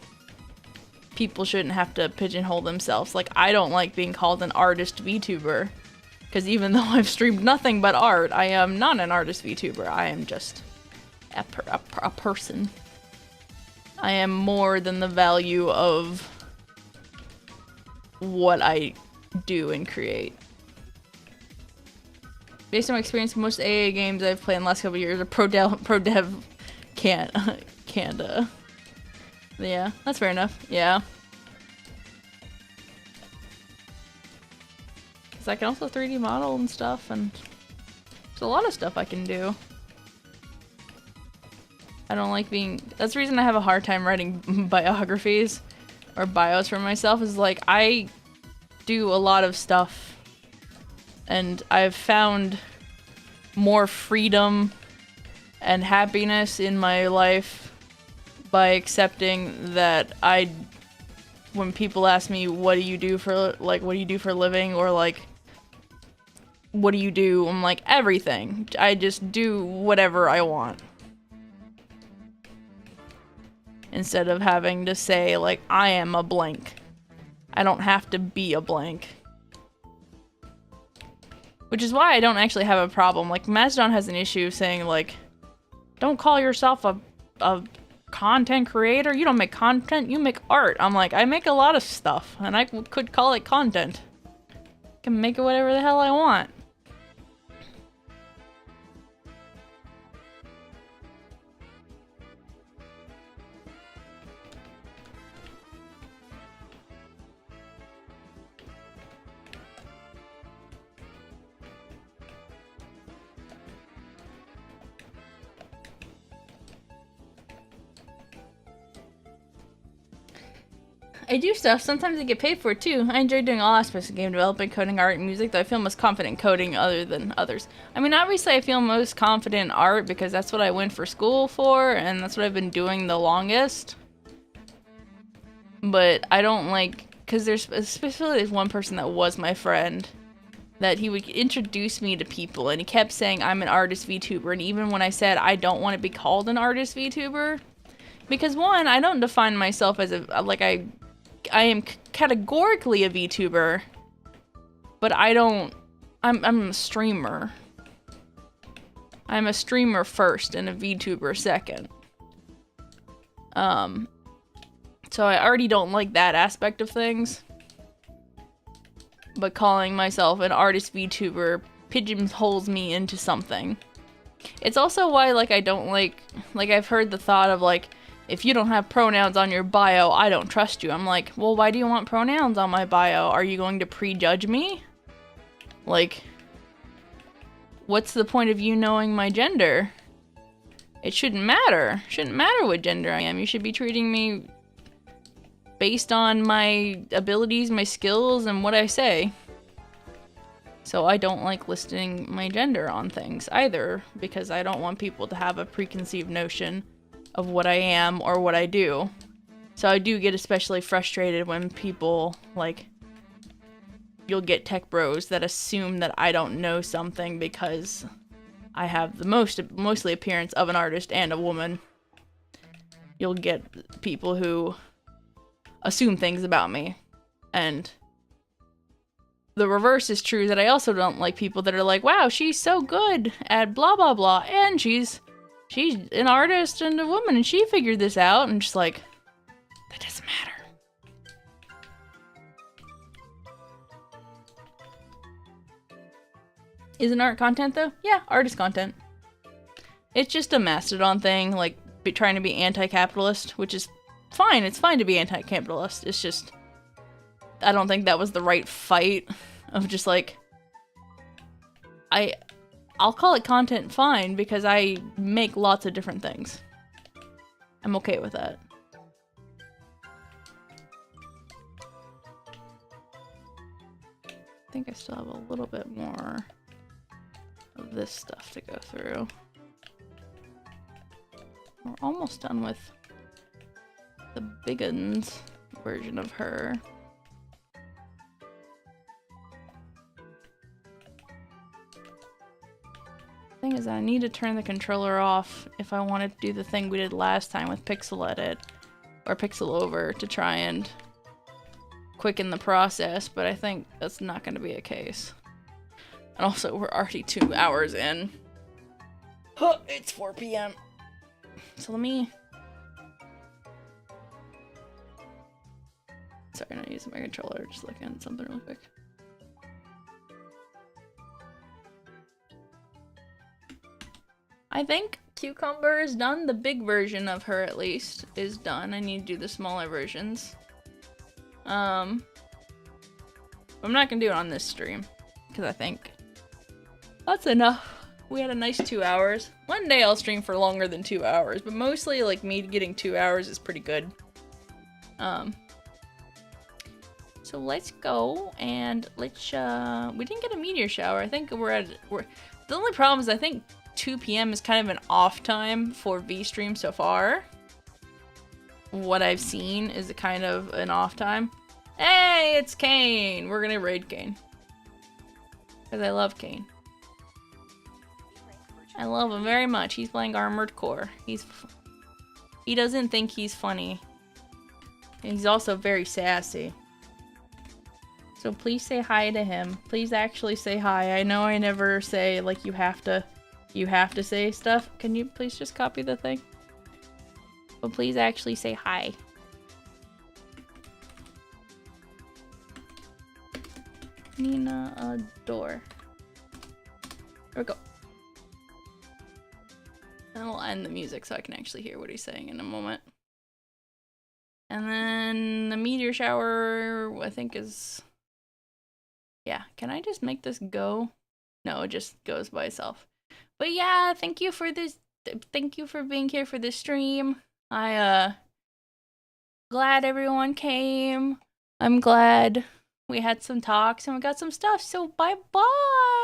[SPEAKER 1] people shouldn't have to pigeonhole themselves. Like, I don't like being called an artist VTuber. Because even though I've streamed nothing but art, I am not an artist VTuber. I am just a person. I am more than the value of what I do and create. Based on my experience, most AA games I've played in the last couple of years are pro dev can't. Yeah, that's fair enough. Yeah. Because I can also 3D model and stuff, and there's a lot of stuff I can do. I don't like being... That's the reason I have a hard time writing biographies or bios for myself, is like, I do a lot of stuff, and I've found more freedom and happiness in my life by accepting that when people ask me, what do you do for a living, or like, what do you do? I'm like, everything. I just do whatever I want. Instead of having to say, like, I am a blank. I don't have to be a blank. Which is why I don't actually have a problem. Like, Mastodon has an issue saying, like, don't call yourself a content creator. You don't make content, you make art. I'm like, I make a lot of stuff, and I could call it content. I can make it whatever the hell I want. I do stuff. Sometimes I get paid for it too. I enjoy doing all aspects of game development, coding, art, and music, though I feel most confident coding other than others. I mean, obviously I feel most confident in art because that's what I went for school for, and that's what I've been doing the longest. But I don't like... Because there's one person that was my friend, that he would introduce me to people, and he kept saying I'm an artist VTuber, and even when I said I don't want to be called an artist VTuber, because one, I don't define myself as I am categorically a VTuber, but I'm a streamer. I'm a streamer first and a VTuber second. So I already don't like that aspect of things. But calling myself an artist VTuber pigeonholes me into something. It's also why, like, I don't like I've heard the thought of, like, if you don't have pronouns on your bio, I don't trust you. I'm like, well, why do you want pronouns on my bio? Are you going to prejudge me? Like, what's the point of you knowing my gender? It shouldn't matter. It shouldn't matter what gender I am. You should be treating me based on my abilities, my skills, and what I say. So I don't like listing my gender on things either, because I don't want people to have a preconceived notion of what I am or what I do. So I do get especially frustrated when people, like, you'll get tech bros that assume that I don't know something because I have the mostly appearance of an artist and a woman. You'll get people who assume things about me. And the reverse is true, that I also don't like people that are like, wow, she's so good at blah blah blah, and she's an artist and a woman, and she figured this out, and just like, that doesn't matter. Isn't art content, though? Yeah, art is content. It's just a Mastodon thing, like, trying to be anti-capitalist, which is fine. It's fine to be anti-capitalist. It's just, I don't think that was the right fight of just, like, I'll call it content fine because I make lots of different things. I'm okay with that. I think I still have a little bit more of this stuff to go through. We're almost done with the Biggins version of her. Thing is, I need to turn the controller off if I want to do the thing we did last time with Pixel Edit or Pixel Over to try and quicken the process, but I think that's not going to be a case. And also, we're already 2 hours in. Huh, it's 4 p.m. So let me... Sorry, I'm not using my controller, just looking at something real quick. I think Cucumber is done. The big version of her, at least, is done. I need to do the smaller versions. I'm not gonna do it on this stream, because I think that's enough. We had a nice 2 hours. One day I'll stream for longer than 2 hours, but mostly, like, me getting 2 hours is pretty good. So let's go, and let's, we didn't get a meteor shower. I think the only problem is I think 2 p.m. is kind of an off time for VSTREAM so far. What I've seen is a kind of an off time. Hey, it's Kane! We're gonna raid Kane. Because I love Kane. I love him very much. He's playing Armored Core. He doesn't think he's funny. And he's also very sassy. So please say hi to him. Please actually say hi. I know I never say, like, you have to say stuff. Can you please just copy the thing? But please actually say hi. Nina Adore. There we go. And we'll end the music so I can actually hear what he's saying in a moment. And then the meteor shower, I think is... Yeah, can I just make this go? No, it just goes by itself. But yeah, thank you for this. Thank you for being here for this stream. Glad everyone came. I'm glad we had some talks and we got some stuff. So bye-bye.